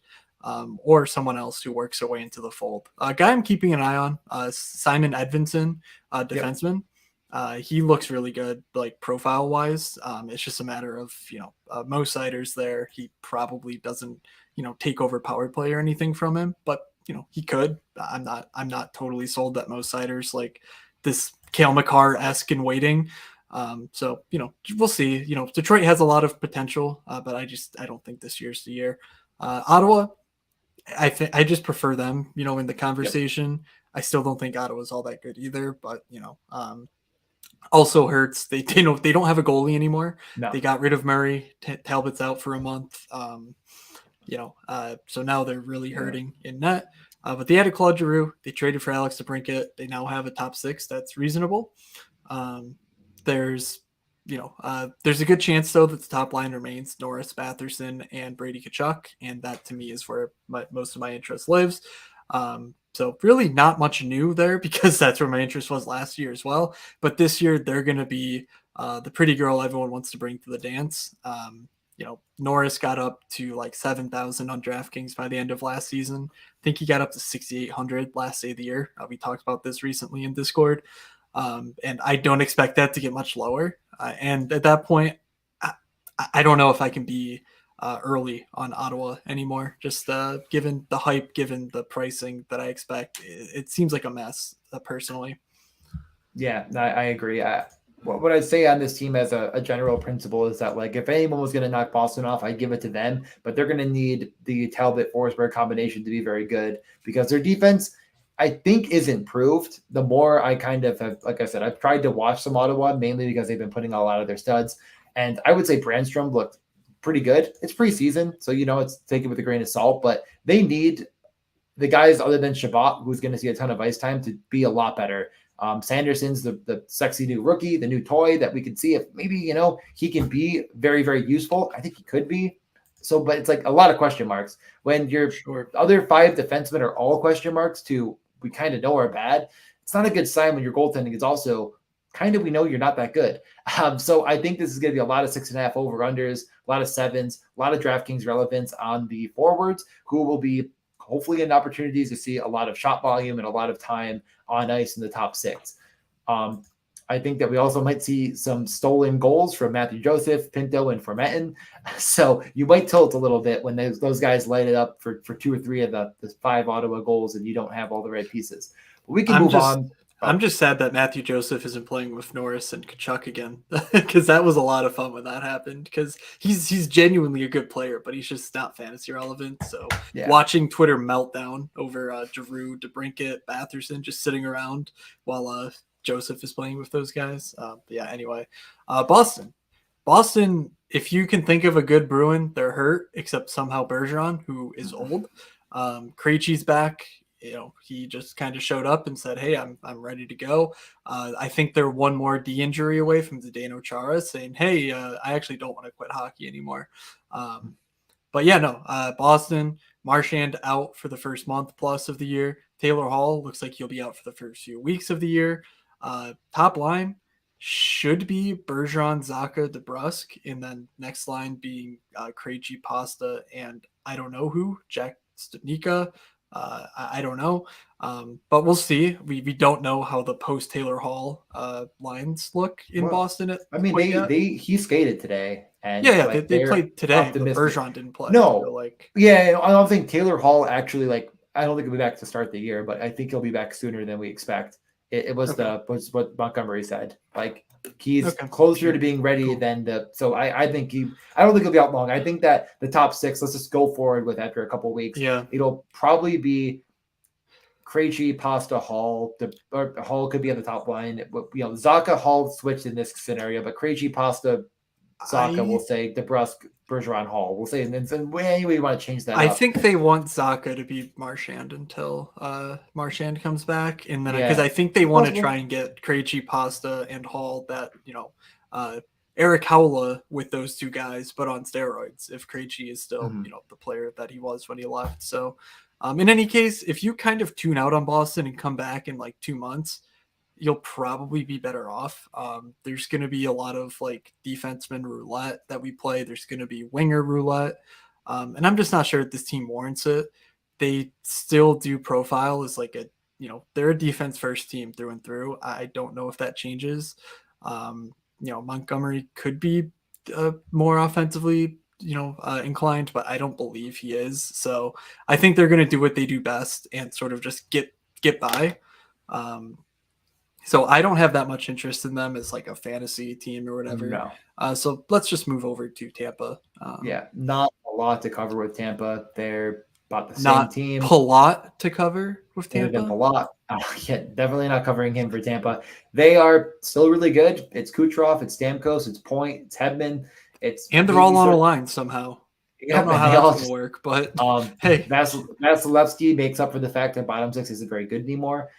Or someone else who works their way into the fold. A guy I'm keeping an eye on, Simon Edvinsson, defenseman. He looks really good, like profile wise. It's just a matter of Mo Seider's there. He probably doesn't take over power play or anything from him, but he could. I'm not totally sold that Mo Seider's like this Cale Makar-esque in waiting. So we'll see. Detroit has a lot of potential, but I don't think this year's the year. Ottawa, I just prefer them, in the conversation. Yep. I still don't think Ottawa's all that good either, but also hurts. They don't have a goalie anymore. No. They got rid of Murray. Talbot's out for a month. So now they're really hurting in net. But they added Claude Giroux. They traded for Alex DeBrincat. They now have a top 6 that's reasonable. There's a good chance, though, that the top line remains Norris, Batherson, and Brady Tkachuk, and that, to me, is where most of my interest lives. So really not much new there because that's where my interest was last year as well. But this year, they're going to be the pretty girl everyone wants to bring to the dance. Norris got up to like 7,000 on DraftKings by the end of last season. I think he got up to 6,800 last day of the year. We talked about this recently in Discord. And I don't expect that to get much lower. And at that point, I don't know if I can be early on Ottawa anymore. Just given the hype, given the pricing that I expect, it seems like a mess personally. Yeah, I agree. what I'd say on this team as a general principle is that, like, if anyone was going to knock Boston off, I'd give it to them. But they're going to need the Talbot Forsberg combination to be very good because their defense, I think, is improved. The more I kind of have, like I said, I've tried to watch some Ottawa mainly because they've been putting a lot of their studs. And I would say Brandstrom looked pretty good. It's preseason, so, it's take it with a grain of salt, but they need the guys other than Shabbat, who's going to see a ton of ice time, to be a lot better. Sanderson's the sexy new rookie, the new toy that we can see if maybe, he can be very, very useful. I think he could be. So, but it's like a lot of question marks. When your other 5 defensemen are all question marks to we kind of know are bad, it's not a good sign when your goaltending is also kind of we know you're not that good. So I think this is going to be a lot of 6.5 over-unders, a lot of 7s, a lot of DraftKings relevance on the forwards who will be hopefully in opportunities to see a lot of shot volume and a lot of time on ice in the top 6. I think that we also might see some stolen goals from Matthew Joseph, Pinto, and Formenton. So you might tilt a little bit when those guys light it up for 2 or 3 of the 5 Ottawa goals and you don't have all the right pieces. But we can move on. I'm just sad that Matthew Joseph isn't playing with Norris and Kachuk again because that was a lot of fun when that happened because he's genuinely a good player, but he's just not fantasy relevant. So watching Twitter meltdown over Giroux, DeBrincat, Batherson just sitting around while Joseph is playing with those guys. Anyway, Boston, if you can think of a good Bruin, they're hurt except somehow Bergeron, who is old. Krejci's back. He just kind of showed up and said, "Hey, I'm ready to go." I think they're one more D injury away from Zdeno Chara saying, "Hey, I actually don't want to quit hockey anymore." Boston, Marchand out for the first month plus of the year. Taylor Hall looks like he'll be out for the first few weeks of the year. Top line should be Bergeron, Zacha, DeBrusk, and then next line being Krejci, Pasta, and I don't know who, Jack Studnicka. I don't know, but we'll see. We don't know how the post Taylor Hall lines look in Boston. He skated today, and they played today. But Bergeron didn't play. No, so I don't think Taylor Hall actually I don't think he'll be back to start the year, but I think he'll be back sooner than we expect. It was was what Montgomery said. He's closer to being ready than so I think I don't think he'll be out long. I think that the top 6, let's just go forward with after a couple of weeks. Yeah. It'll probably be Krejci, Pasta, Hall. Hall could be on the top line. Zacha, Hall switched in this scenario, but Krejci, Pasta, Zacha, we'll say DeBrusk, Bergeron, Hall. We'll say, and then anyway you want to change that I think they want Zacha to be Marchand until Marchand comes back, and then because I think they want to try and get Krejci, Pasta, and Hall that Eric Howla with those 2 guys, but on steroids. If Krejci is still the player that he was when he left, so in any case, if you kind of tune out on Boston and come back in 2 months, you'll probably be better off. There's going to be a lot of defenseman roulette that we play. There's going to be winger roulette. And I'm just not sure that this team warrants it. They still do profile as they're a defense first team through and through. I don't know if that changes. Montgomery could be more offensively, inclined, but I don't believe he is. So I think they're going to do what they do best and sort of just get by. So I don't have that much interest in them as a fantasy team or whatever. No. So let's just move over to Tampa. Not a lot to cover with Tampa. They're about the same team. Not a lot to cover with Tampa. A lot. Definitely not covering him for Tampa. They are still really good. It's Kucherov, it's Stamkos, it's Point, it's Hedman. They're all on a line somehow. I don't know how that's going to work, but hey. Vasilevsky makes up for the fact that bottom 6 isn't very good anymore.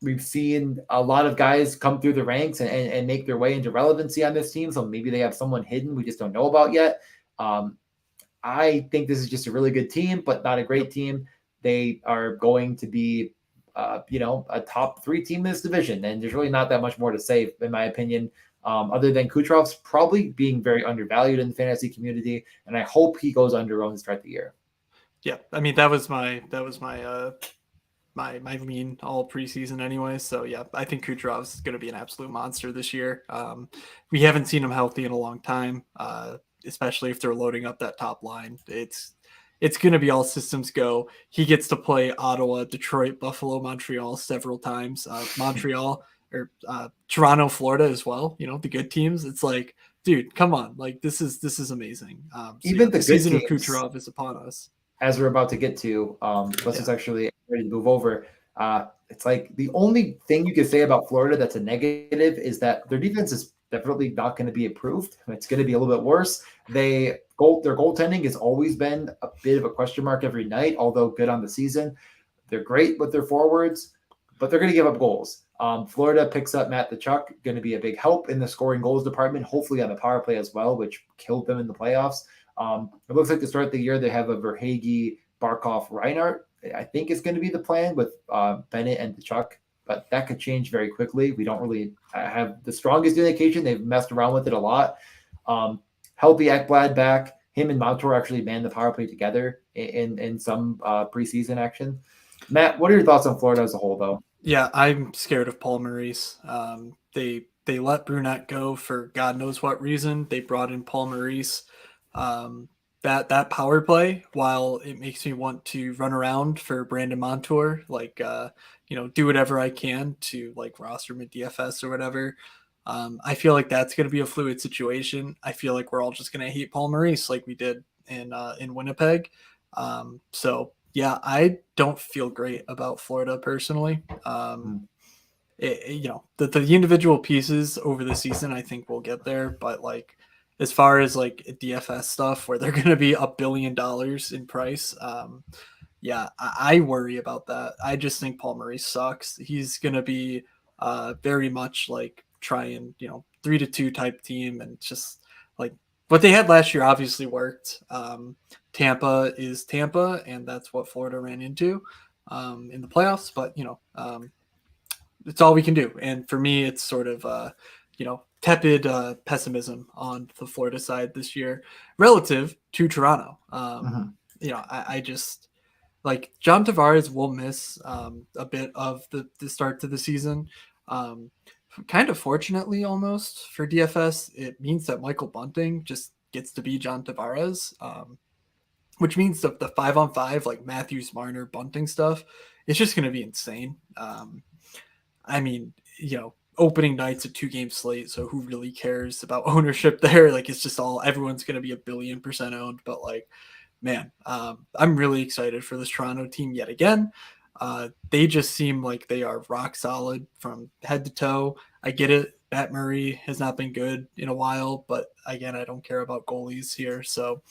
We've seen a lot of guys come through the ranks and make their way into relevancy on this team. So maybe they have someone hidden we just don't know about yet. I think this is just a really good team, but not a great team. They are going to be, a top 3 team in this division. And there's really not that much more to say, in my opinion, other than Kucherov's probably being very undervalued in the fantasy community. And I hope he goes under-owned to start the year. Yeah. I mean, that was my lean all preseason anyway. So yeah, I think Kucherov's going to be an absolute monster this year. We haven't seen him healthy in a long time, especially if they're loading up that top line. It's going to be all systems go. He gets to play Ottawa, Detroit, Buffalo, Montreal several times. or Toronto, Florida as well. You know, the good teams. It's like, dude, come on, like this is amazing. So yeah, Even the the good season of teams, Kucherov is upon us. as we're about to get to, let's Yeah. just actually ready to move over. It's like the only thing you could say about Florida that's a negative is that their defense is definitely not going to be improved. It's going to be a little bit worse. Their goaltending has always been a bit of a question mark every night, although good on the season. They're great with their forwards, but they're going to give up goals. Florida picks up Matt Tkachuk, going to be a big help in the scoring goals department, hopefully on the power play as well, which killed them in the playoffs. It looks like to start the year, they have a Verhage, Barkov, Reinhardt. I think is going to be the plan with Bennett and Tkachuk, but that could change very quickly. We don't really have the strongest indication. They've messed around with it a lot. Healthy Ekblad back. Him and Montour actually manned the power play together in some preseason action. Matt, what are your thoughts on Florida as a whole, though? Yeah, I'm scared of Paul Maurice. They let Brunette go for God knows what reason. They brought in Paul Maurice. Um, that power play, while it makes me want to run around for Brandon Montour, like do whatever I can to like roster him at DFS or whatever. I feel like that's going to be a fluid situation. I feel like we're all just going to hate Paul Maurice like we did in Winnipeg. So yeah, I don't feel great about Florida personally. The individual pieces over the season, I think we'll get there, but like as far as like DFS stuff where they're going to be $1 billion in price, yeah, I worry about that. I just think Paul Maurice sucks. He's going to be very much like trying, 3-2 type team, and just like what they had last year obviously worked. Tampa is Tampa, and that's what Florida ran into in the playoffs. But it's all we can do. And for me, it's sort of tepid pessimism on the Florida side this year relative to Toronto. I just like John Tavares will miss a bit of the start to the season. Kind of fortunately, almost for DFS, it means that Michael Bunting just gets to be John Tavares, which means the 5-on-5 like Matthews, Marner, Bunting stuff, it's just going to be insane. I mean, opening night's a 2-game slate, so who really cares about ownership there? Like, it's just everyone's going to be 1,000,000,000% owned. But like, man, I'm really excited for this Toronto team yet again. They just seem like they are rock solid from head to toe. I get it. Matt Murray has not been good in a while, but again, I don't care about goalies here. So,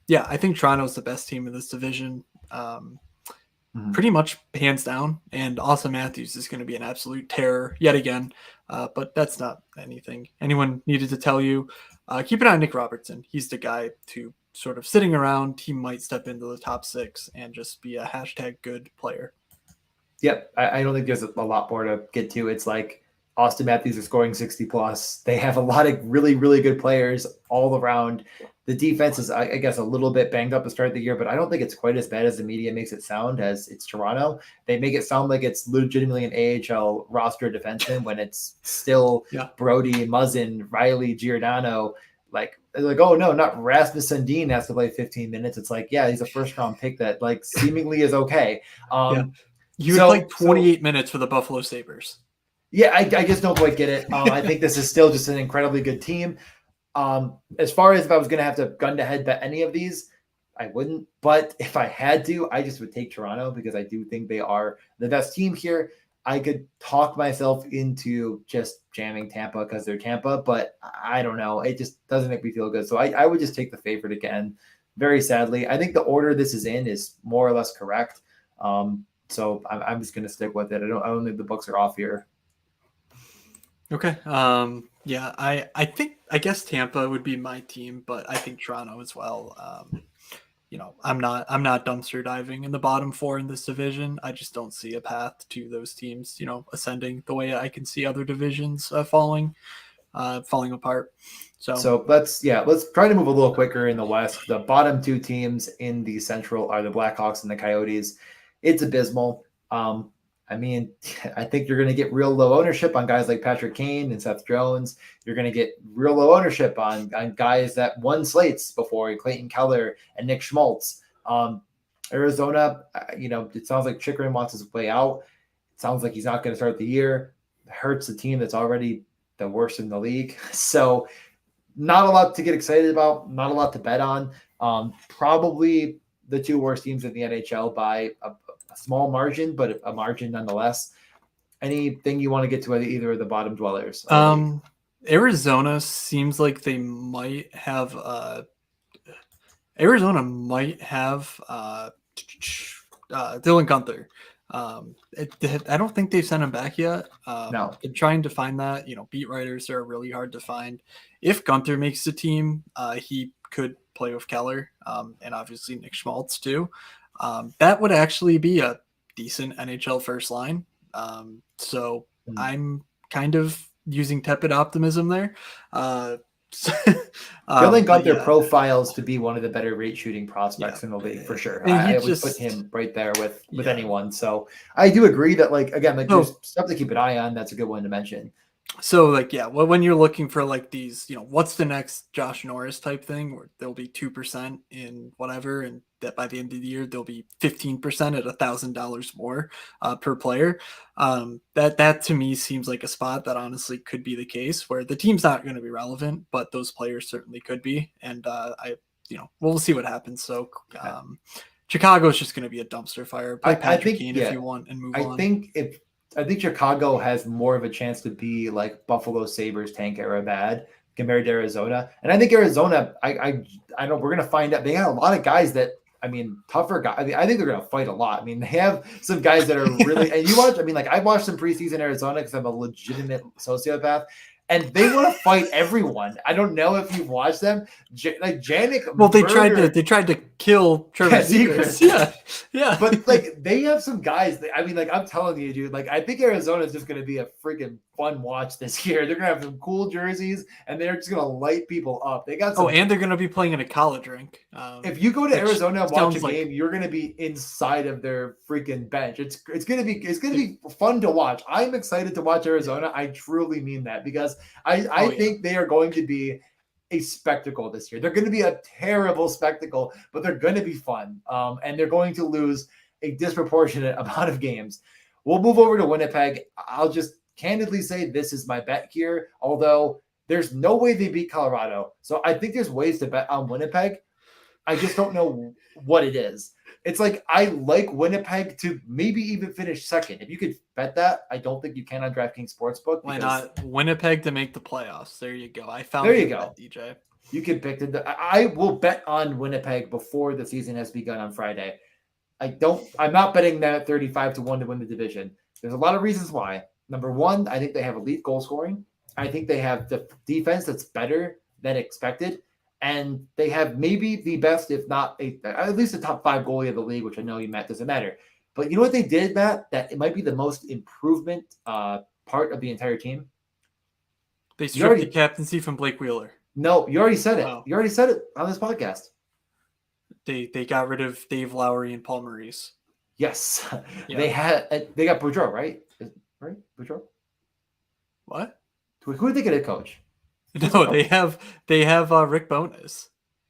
yeah, I think Toronto's the best team in this division. Pretty much hands down, and Austin Matthews is going to be an absolute terror yet again. But that's not anything anyone needed to tell you. Keep an eye on Nick Robertson. He's the guy to sort of sitting around. He might step into the top 6 and just be a hashtag good player. Yep. I don't think there's a lot more to get to. It's like Austin Matthews is scoring 60 plus. They have a lot of really, really good players all around. The defense is, I guess, a little bit banged up to start the year, but I don't think it's quite as bad as the media makes it sound, as it's Toronto. They make it sound like it's legitimately an AHL roster defenseman when it's still Brody, Muzzin, Riley, Giordano. Like, oh no, not Rasmus Sandin has to play 15 minutes. It's like, yeah, he's a first round pick that like seemingly is okay. You would play 28 minutes for the Buffalo Sabres. Yeah, I just don't quite get it. I think this is still just an incredibly good team. As far as if I was going to have to gun to head bet any of these, I wouldn't. But if I had to, I just would take Toronto because I do think they are the best team here. I could talk myself into just jamming Tampa because they're Tampa, but I don't know. It just doesn't make me feel good. So I would just take the favorite again, very sadly. I think the order this is in is more or less correct. So I'm just going to stick with it. I don't think the books are off here. Okay. Yeah, I guess Tampa would be my team, but I think Toronto as well. I'm not dumpster diving in the bottom 4 in this division. I just don't see a path to those teams, ascending the way I can see other divisions falling apart. So let's try to move a little quicker in the West. The bottom 2 teams in the Central are the Blackhawks and the Coyotes. It's abysmal. I think you're going to get real low ownership on guys like Patrick Kane and Seth Jones. You're going to get real low ownership on guys that won slates before, Clayton Keller and Nick Schmaltz. Arizona, it sounds like Chychrun wants his way out. It sounds like he's not going to start the year. hurts a team that's already the worst in the league. So not a lot to get excited about, not a lot to bet on. Probably the two worst teams in the NHL by a small margin, but a margin nonetheless. Anything you want to get to either of the bottom dwellers? Arizona seems like they might have Arizona might have Dylan Gunther. I don't think they've sent him back yet. No. Been trying to find that. Beat writers are really hard to find. If Gunther makes the team, he could play with Keller, and obviously Nick Schmaltz too. That would actually be a decent NHL first line. So I'm kind of using tepid optimism there. Dylan Gunther profiles to be one of the better rate shooting prospects in the league for sure. I would put him right there with anyone. So I do agree that there's stuff to keep an eye on. That's a good one to mention. So when you're looking for these, what's the next Josh Norris type thing where there'll be 2% in whatever, and that by the end of the year there'll be 15% at $1,000 more per player. That to me seems like a spot that honestly could be the case where the team's not going to be relevant, but those players certainly could be. And we'll see what happens. So Chicago's just going to be a dumpster fire. Play Patrick Kane if you want and move on. I think Chicago has more of a chance to be like Buffalo Sabres tank era bad compared to Arizona. And I think Arizona, I know we're going to find out. They have a lot of guys that, tougher guys. I think they're going to fight a lot. They have some guys that are really, and you watch, I watched some preseason Arizona because I'm a legitimate sociopath. And they want to fight everyone. I don't know if you've watched them. Janik. Well, they tried to kill Trevor Zegras. Yeah. But they have some guys. I'm telling you, dude. I think Arizona is just going to be a freaking fun watch this year. They're going to have some cool jerseys, and they're just going to light people up. They got some. Oh, and they're going to be playing in a college rink. If you go to Arizona and watch a game, you're going to be inside of their freaking bench. It's going to be fun to watch. I'm excited to watch Arizona. I truly mean that because I think they are going to be a spectacle this year. They're going to be a terrible spectacle, but they're going to be fun. And they're going to lose a disproportionate amount of games. We'll move over to Winnipeg. I'll just candidly say this is my bet here, although there's no way they beat Colorado. So I think there's ways to bet on Winnipeg. I just don't know what it is. It's I like Winnipeg to maybe even finish second. If you could bet that, I don't think you can on DraftKings Sportsbook. Why not Winnipeg to make the playoffs? There you go. There you go, bet, DJ. You can pick I will bet on Winnipeg before the season has begun on Friday. I'm not betting them at 35-1 to win the division. There's a lot of reasons why. Number one, I think they have elite goal scoring. I think they have the defense that's better than expected. And they have maybe the best, if not at least the top 5 goalie of the league, which I know Matt doesn't matter. But you know what they did, Matt? That it might be the most improvement part of the entire team. They stripped the captaincy from Blake Wheeler. No, you already said it. You already said it on this podcast. They got rid of Dave Lowry and Paul Maurice. Yes, yeah. They got Boudreau, right? Right, Boudreau. What? Who did they get a coach? No, they have Rick Bowness.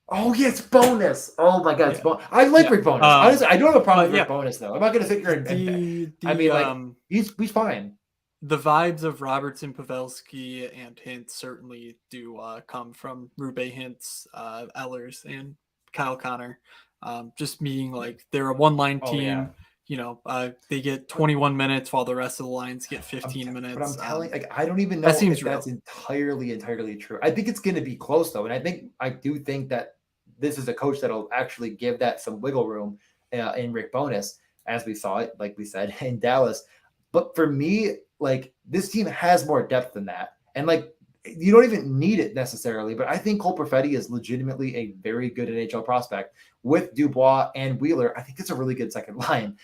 Oh yeah, it's Bowness. Oh my God, it's I like Rick Bowness. Honestly, I don't have a problem with Rick Bowness though. I'm not going to sit here and he's fine. The vibes of Robertson, Pavelski, and Hintz certainly do come from Rube Hintz, Ehlers, and Kyle Connor. Just being they're a one-line team. Yeah. They get 21 minutes while the rest of the lines get 15 minutes. But I'm telling, I don't even know if that's entirely true. I think it's going to be close though, and I do think that this is a coach that'll actually give that some wiggle room in Rick Bowness, as we saw it, like we said, in Dallas. But for me, this team has more depth than that, and you don't even need it necessarily. But I think Cole Perfetti is legitimately a very good NHL prospect with Dubois and Wheeler. I think it's a really good second line.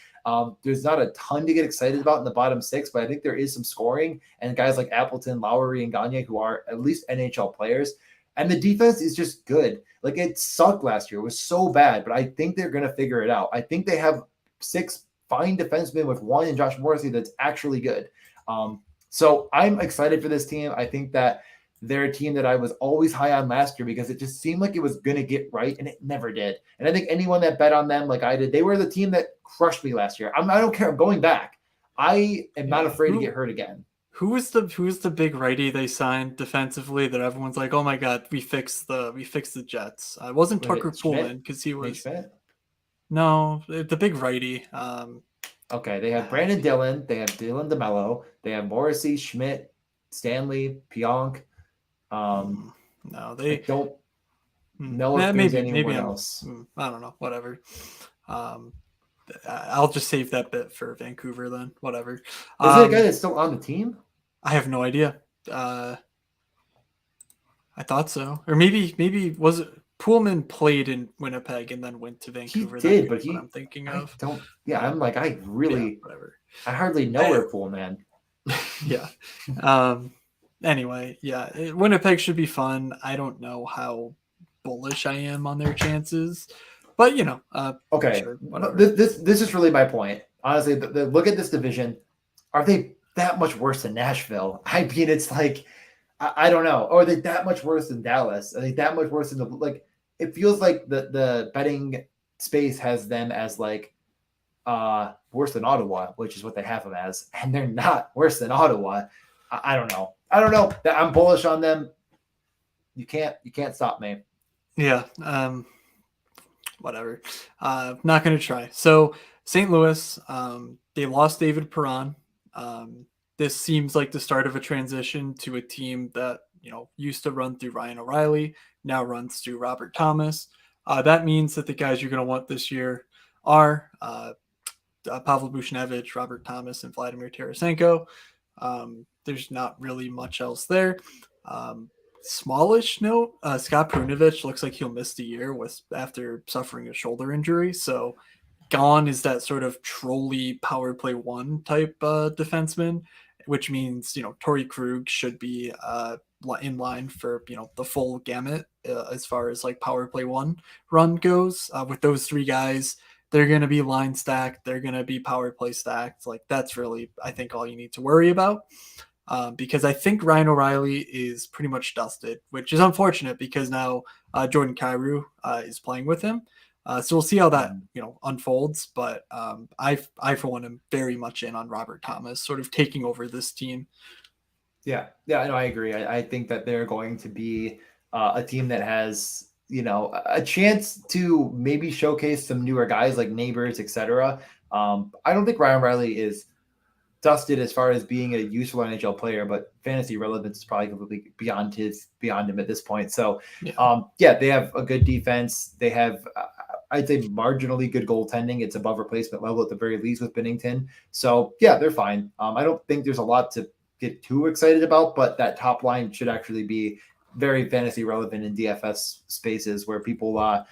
There's not a ton to get excited about in the bottom 6, but I think there is some scoring and guys like Appleton, Lowry, and Gagne who are at least NHL players. And the defense is just good. It sucked last year. It was so bad, but I think they're going to figure it out. I think they have 6 fine defensemen with 1 in Josh Morrissey that's actually good. So I'm excited for this team. I think that they're a team that I was always high on last year because it just seemed like it was going to get right, and it never did. And I think anyone that bet on them like I did, they were the team that crushed me last year. I don't care. I'm going back. I am not afraid to get hurt again. who's the big righty they signed defensively that everyone's like, oh my god, we fixed the Jets. It wasn't Was Tucker it Schmidt? Pullman because he Nate was Schmidt? no the big righty. Okay, they have Brandon Dillon, they have Dylan DeMello, they have Morrissey, Schmidt, Stanley, Pionk. No, I they don't know if there's maybe anyone I'm else. I don't know, whatever. Um, I'll just save that bit for Vancouver then. Whatever. Is it a guy that's still on the team? I have no idea. I thought so, or maybe was it Pullman played in Winnipeg and then went to He Vancouver. That did, could be but what I'm thinking I of. don't. Yeah, I'm like, Yeah, whatever. I hardly know I, her pool, man. yeah. Anyway, yeah, Winnipeg should be fun. I don't know how bullish I am on their chances, but Okay, sure, whatever. this is really my point. Honestly, look at this division. Are they that much worse than Nashville? I mean, it's like I don't know. Or are they that much worse than Dallas? Are they that much worse than the like? It feels like the betting space has them as like worse than Ottawa, which is what they have them as, and they're not worse than Ottawa. I don't know. I don't know. I'm bullish on them. You can't stop me. Yeah. Whatever. Not going to try. So St. Louis, they lost David Perron. This seems like the start of a transition to a team that used to run through Ryan O'Reilly, now runs through Robert Thomas. That means that the guys you're going to want this year are Pavel Buchnevich, Robert Thomas, and Vladimir Tarasenko. There's not really much else there. Smallish note: Scott Prunovich looks like he'll miss the year after suffering a shoulder injury. So gone is that sort of trolley power play one type defenseman, which means Torrey Krug should be in line for the full gamut as far as like power play one run goes. With those three guys, they're going to be line stacked. They're going to be power play stacked. Like that's really, I think, all you need to worry about. Because I think Ryan O'Reilly is pretty much dusted, which is unfortunate because now Jordan Kyrou is playing with him. So we'll see how that unfolds. But I for one am very much in on Robert Thomas, sort of taking over this team. Yeah, no, I agree. I think that they're going to be a team that has a chance to maybe showcase some newer guys like Neighbors, etc. I don't think Ryan Riley is dusted as far as being a useful NHL player, but fantasy relevance is probably completely beyond him at this point. So, they have a good defense. They have, I'd say, marginally good goaltending. It's above replacement level at the very least with Binnington. So, yeah, they're fine. I don't think there's a lot to get too excited about, but that top line should actually be very fantasy relevant in DFS spaces where people, I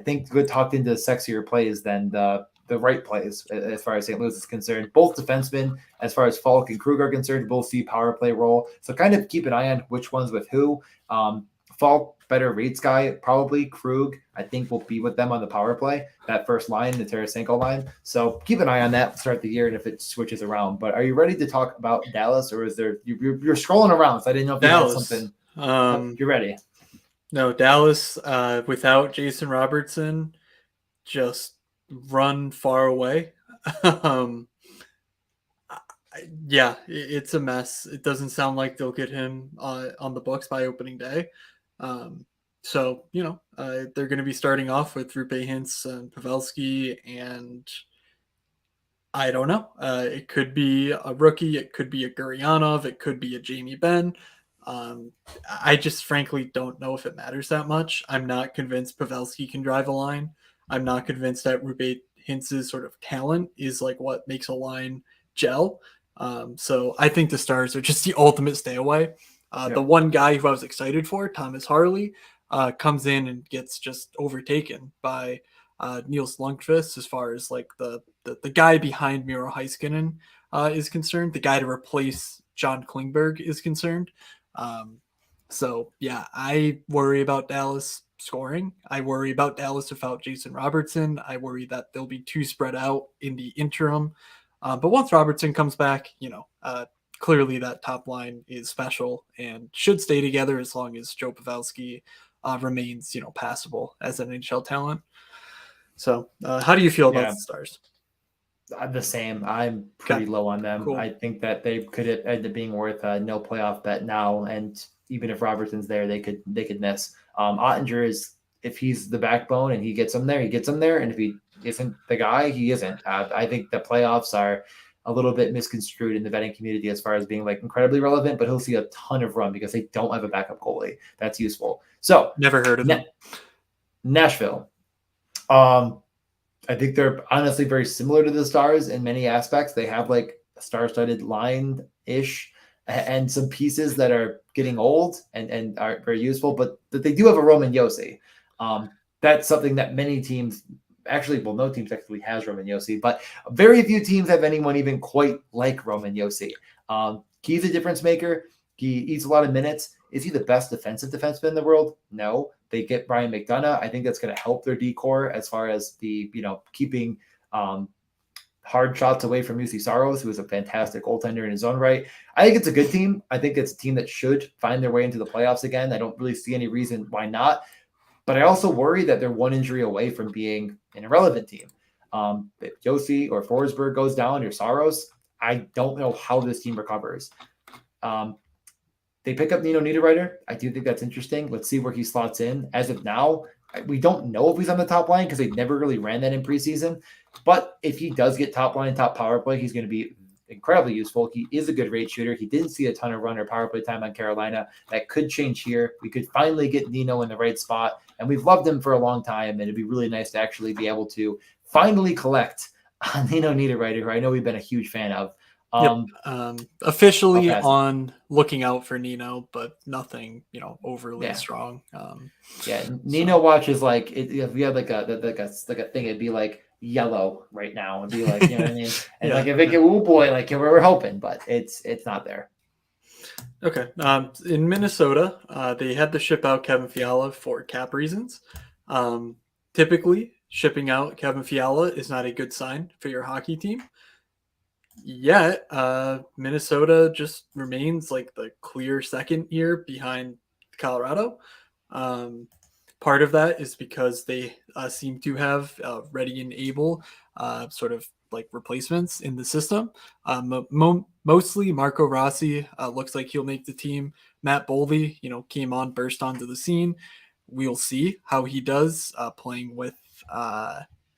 think, good talked into sexier plays than the right plays as far as St. Louis is concerned. Both defensemen, as far as Falk and Krug are concerned, both see power play role. So kind of keep an eye on which one's with who. Falk, better rates guy, probably. Krug, I think, will be with them on the power play, that first line, the Tarasenko line. So keep an eye on that to start the year and if it switches around. But are you ready to talk about Dallas, or is there you're scrolling around? So I didn't know if Dallas. you had something. You're ready. No, Dallas without Jason Robertson, just run far away. Yeah, it's a mess. It doesn't sound like they'll get him on the books by opening day. So they're going to be starting off with Rupe Hintz and Pavelski, and I don't know. It could be a rookie. It could be a Guryanov. It could be a Jamie Benn. I just frankly don't know if it matters that much. I'm not convinced Pavelski can drive a line. I'm not convinced that Rupe Hintz's sort of talent is like what makes a line gel. So I think the Stars are just the ultimate stay away. The one guy who I was excited for, Thomas Harley, comes in and gets just overtaken by Niels Lundqvist as far as like the guy behind Miro Heiskanen is concerned, the guy to replace John Klingberg is concerned. So yeah, I worry about Dallas scoring. I worry about Dallas without Jason Robertson. I worry that they'll be too spread out in the interim. But once Robertson comes back, clearly that top line is special and should stay together as long as Joe Pavelski remains, passable as an NHL talent. So how do you feel about the Stars? The same. I'm pretty Okay, low on them. I cool. think that they could end up being worth a no playoff bet now, and even if Robertson's there, they could miss. Ottinger is, if he's the backbone and he gets them there, he gets them there, and if he isn't the guy, he isn't. I think the playoffs are a little bit misconstrued in the betting community as far as being like incredibly relevant, but he'll see a ton of run because they don't have a backup goalie that's useful. So Never heard of him. Nashville. Um, I think they're honestly very similar to the Stars in many aspects. They have like a star-studded line ish and some pieces that are getting old and are very useful, but that they do have a Roman Yossi. That's something that many teams actually, well, no team technically has Roman Yossi, but very few teams have anyone even quite like Roman Yossi. He's a difference maker. He eats a lot of minutes. Is he the best defensive defenseman in the world? No. They get Brian McDonough. I think that's going to help their decor as far as the, keeping hard shots away from UC Saros, who is a fantastic goaltender in his own right. I think it's a good team. I think it's a team that should find their way into the playoffs again. I don't really see any reason why not. But I also worry that they're one injury away from being an irrelevant team. If Yossi or Forsberg goes down or Saros, I don't know how this team recovers. They pick up Nino Niederreiter. I do think that's interesting. Let's see where he slots in. As of now, we don't know if he's on the top line because they never really ran that in preseason. But if he does get top line, top power play, he's going to be incredibly useful. He is a good rate shooter. He didn't see a ton of run or power play time on Carolina. That could change here. We could finally get Nino in the right spot. And we've loved him for a long time. And it'd be really nice to actually be able to finally collect on Nino Niederreiter, who I know we've been a huge fan of. Yep. Officially on looking out for Nino, but nothing, overly strong. Nino watches like if we had like a thing, it'd be like yellow right now. It'd be like, you know what I mean? And like if it get, oh boy, like we're hoping, but it's not there. Okay. In Minnesota, they had to ship out Kevin Fiala for cap reasons. Typically, shipping out Kevin Fiala is not a good sign for your hockey team. Yet, Minnesota just remains like the clear second year behind Colorado. Part of that is because they seem to have ready and able sort of like replacements in the system. Mostly Marco Rossi looks like he'll make the team. Matt Boldy, came on, burst onto the scene. We'll see how he does playing with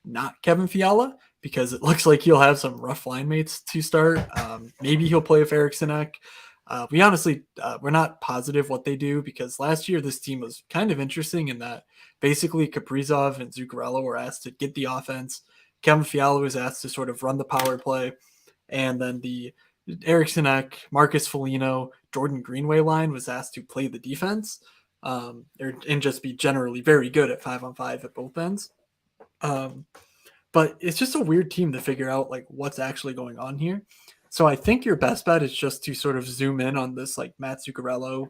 not Kevin Fiala, because it looks like he'll have some rough line mates to start. Maybe he'll play with Eriksson. We honestly, we're not positive what they do, because last year this team was kind of interesting in that basically Kaprizov and Zuccarello were asked to get the offense. Kevin Fiala was asked to sort of run the power play. And then the Eriksson, Marcus Foligno, Jordan Greenway line was asked to play the defense and just be generally very good at 5-on-5 at both ends. But it's just a weird team to figure out like what's actually going on here. So I think your best bet is just to sort of zoom in on this like Matt Zuccarello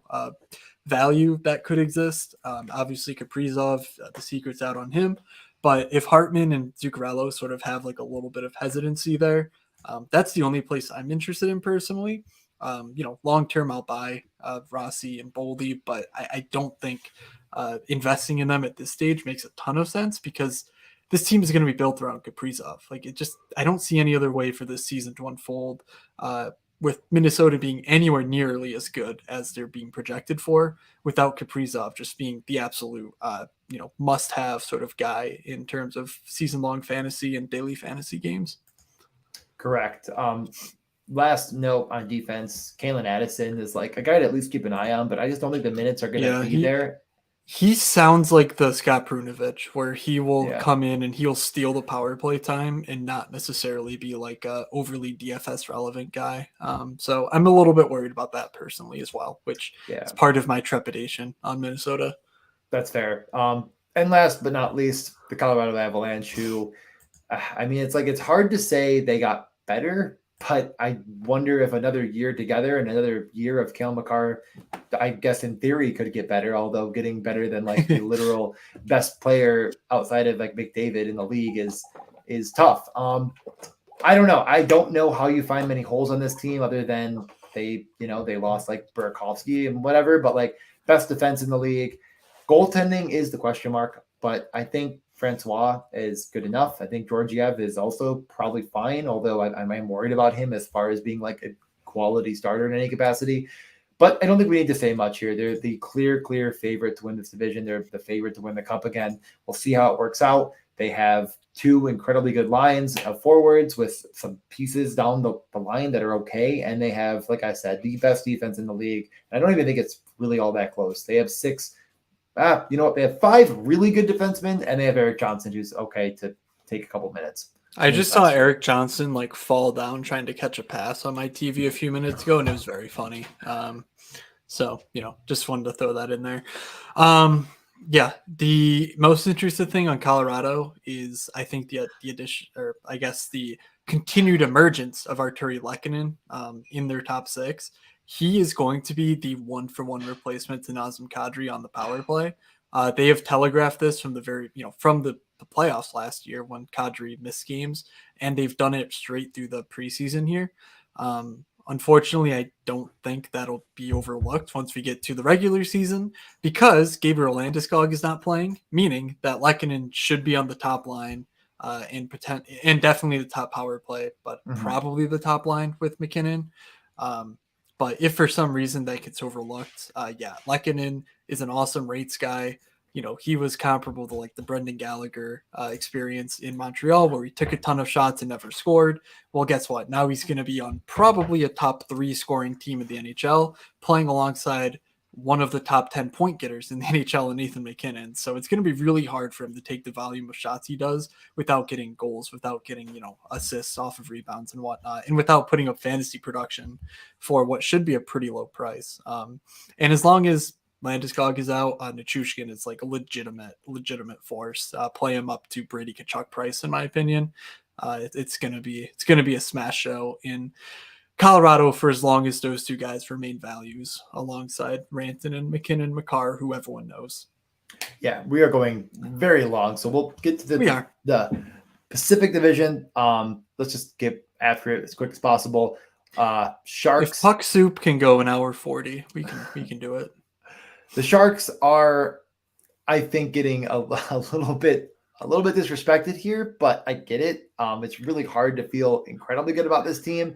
value that could exist. Obviously Kaprizov, the secret's out on him. But if Hartman and Zuccarello sort of have like a little bit of hesitancy there, that's the only place I'm interested in personally. Long term I'll buy Rossi and Boldy, but I don't think investing in them at this stage makes a ton of sense, because this team is going to be built around Kaprizov. Like I don't see any other way for this season to unfold with Minnesota being anywhere nearly as good as they're being projected for, without Kaprizov just being the absolute, must-have sort of guy in terms of season-long fantasy and daily fantasy games. Correct. Last note on defense, Kalen Addison is like a guy to at least keep an eye on, but I just don't think the minutes are going to be there. He sounds like the Scott Prunovich, where he will come in and he'll steal the power play time and not necessarily be like a overly DFS relevant guy. So I'm a little bit worried about that personally as well, which is part of my trepidation on Minnesota. That's fair. And last but not least, the Colorado Avalanche, who, it's hard to say they got better, but I wonder if another year together and another year of Cale Makar, I guess in theory could get better, although getting better than like the literal best player outside of like McDavid in the league is tough. I don't know. I don't know how you find many holes on this team other than they lost like Burakovsky and whatever, but like best defense in the league. Goaltending is the question mark, but I think Francois is good enough. I think Georgiev is also probably fine, although I'm worried about him as far as being like a quality starter in any capacity. But I don't think we need to say much here. They're the clear favorite to win this division. They're the favorite to win the cup again. We'll see how it works out. They have two incredibly good lines of forwards with some pieces down the line that are okay. And they have, like I said, the best defense in the league. And I don't even think it's really all that close. They have you know what? They have 5 really good defensemen, and they have Eric Johnson, who's okay to take a couple minutes. I just saw Eric Johnson like fall down trying to catch a pass on my TV a few minutes ago, and it was very funny. So, just wanted to throw that in there. Yeah, the most interesting thing on Colorado is I think the addition, or I guess the continued emergence of Arturi Lehkonen in their top 6. He is going to be the 1-for-1 replacement to Nazem Kadri on the power play. They have telegraphed this from from the playoffs last year when Kadri missed games, and they've done it straight through the preseason here. Unfortunately, I don't think that'll be overlooked once we get to the regular season because Gabriel Landeskog is not playing, meaning that Lehkonen should be on the top line and definitely the top power play, but probably the top line with McKinnon. But if for some reason that gets overlooked, Lehkonen is an awesome rates guy. He was comparable to like the Brendan Gallagher experience in Montreal where he took a ton of shots and never scored. Well, guess what? Now he's going to be on probably a top 3 scoring team in the NHL playing alongside one of the top 10 point getters in the NHL and Nathan McKinnon. So it's going to be really hard for him to take the volume of shots he does without getting goals, without getting, assists off of rebounds and whatnot, and without putting up fantasy production for what should be a pretty low price. And as long as Landeskog is out, Nichushkin is like a legitimate force. Play him up to Brady Tkachuk price, in my opinion. It's gonna be a smash show in Colorado for as long as those two guys remain values alongside Rantanen, McKinnon, Makar, who everyone knows. Yeah, we are going very long, so we'll get to the Pacific Division. Let's just get after it as quick as possible. Sharks. If Puck Soup can go an hour 40, we can do it. The Sharks are, I think, getting a little bit disrespected here, but I get it. It's really hard to feel incredibly good about this team.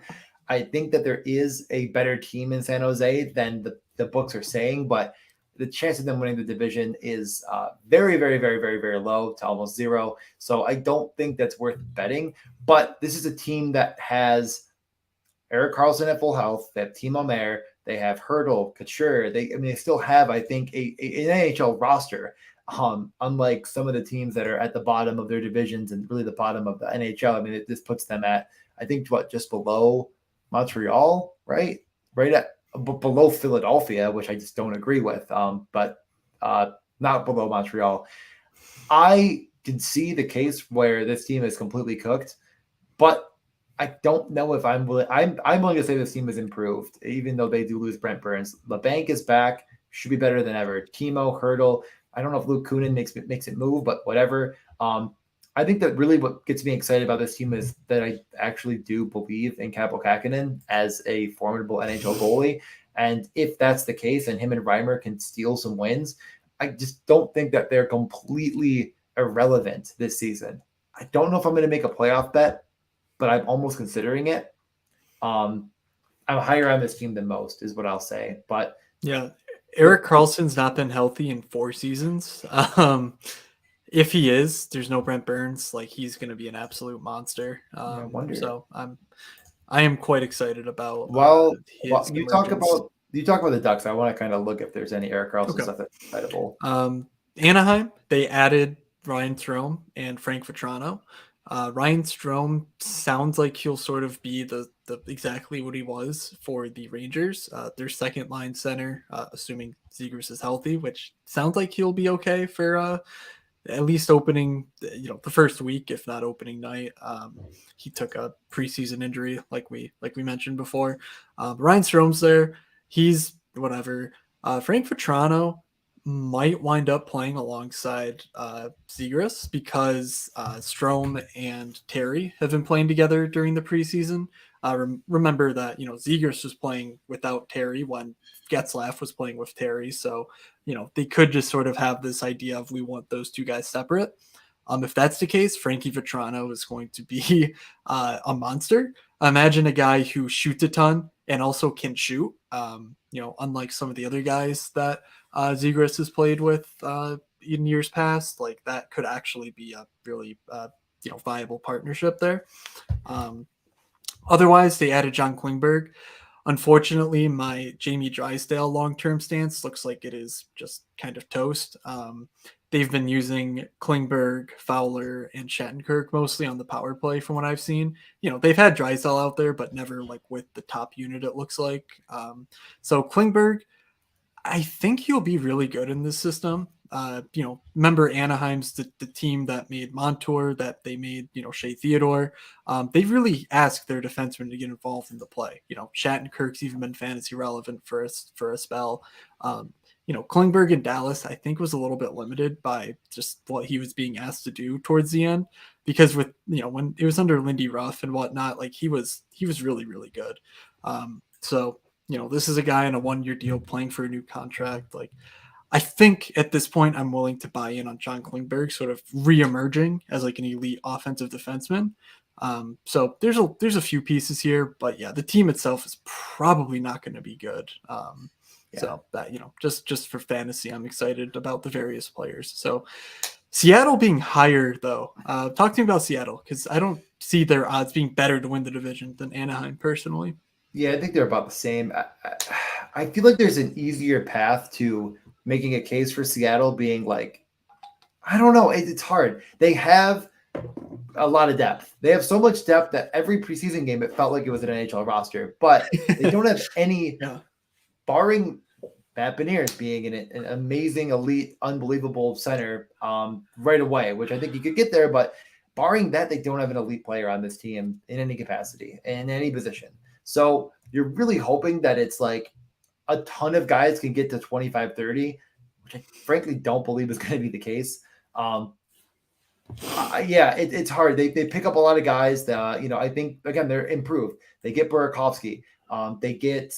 I think that there is a better team in San Jose than the books are saying, but the chance of them winning the division is very, very, very, very, very low to almost 0. So I don't think that's worth betting. But this is a team that has Erik Karlsson at full health. They have Timo Meier. They have Hertl, Couture. They still have, I think, an NHL roster. Unlike some of the teams that are at the bottom of their divisions and really the bottom of the NHL. I mean, this puts them at, I think, just below Montreal, right? Right at below Philadelphia, which I just don't agree with. But not below Montreal. I can see the case where this team is completely cooked, but I don't know if I'm willing. I'm willing to say this team has improved, even though they do lose Brent Burns. LeBanc is back, should be better than ever. Timo, Hertl. I don't know if Luke Kunin makes it move, but whatever. I think that really what gets me excited about this team is that I actually do believe in Kaapo Kähkönen as a formidable NHL goalie. And if that's the case, and him and Reimer can steal some wins, I just don't think that they're completely irrelevant this season. I don't know if I'm going to make a playoff bet, but I'm almost considering it. I'm higher on this team than most, is what I'll say. But yeah, Erik Karlsson's not been healthy in 4 seasons. If he is, there's no Brent Burns. Like, he's going to be an absolute monster. So I am quite excited about. You talk about the Ducks. I want to kind of look if there's any Erik Karlsson stuff that's excitable. Anaheim, they added Ryan Strome and Frank Vetrano. Ryan Strome sounds like he'll sort of be the exactly what he was for the Rangers. Their second line center, assuming Zegras is healthy, which sounds like he'll be okay for at least opening, the first week, if not opening night. He took a preseason injury, like we mentioned before. Ryan Strome's there. He's whatever. Frank Vetrano might wind up playing alongside Zegras because Strome and Terry have been playing together during the preseason. Remember that, Zegras was playing without Terry when Getzlaf was playing with Terry. So, they could just sort of have this idea of we want those two guys separate. If that's the case, Frankie Vetrano is going to be a monster. Imagine a guy who shoots a ton and also can shoot. Unlike some of the other guys that Zegras has played with in years past, like that could actually be a really viable partnership there. Um, Otherwise, they added John Klingberg. Unfortunately, my Jamie Drysdale long-term stance looks like it is just kind of toast. They've been using Klingberg, Fowler, and Shattenkirk mostly on the power play from what I've seen. They've had Drysdale out there, but never like with the top unit, it looks like. So Klingberg, I think he'll be really good in this system. Remember Anaheim's the team that made Montour, that they made, Shea Theodore. They really asked their defensemen to get involved in the play. Shattenkirk's even been fantasy relevant for a spell. Klingberg in Dallas, I think, was a little bit limited by just what he was being asked to do towards the end, because with when it was under Lindy Ruff and whatnot, like he was really really good. So this is a guy on a 1-year deal playing for a new contract. Like, I think at this point, I'm willing to buy in on John Klingberg sort of re-emerging as like an elite offensive defenseman. So there's a few pieces here, but yeah, the team itself is probably not going to be good. So that, just for fantasy, I'm excited about the various players. So Seattle being higher though, talk to me about Seattle, because I don't see their odds being better to win the division than Anaheim personally. Yeah, I think they're about the same. I feel like there's an easier path to making a case for Seattle being like, I don't know, it's hard. They have a lot of depth. They have so much depth that every preseason game it felt like it was an NHL roster, but they don't have any, Yeah. barring Matt Beniers being an amazing, elite, unbelievable center right away, which I think you could get there, but barring that, they don't have an elite player on this team in any capacity, in any position. So you're really hoping that it's like a ton of guys can get to 25, 30, which I frankly don't believe is going to be the case. It's hard. They pick up a lot of guys that, I think, again, they're improved. They get Burakovsky. They get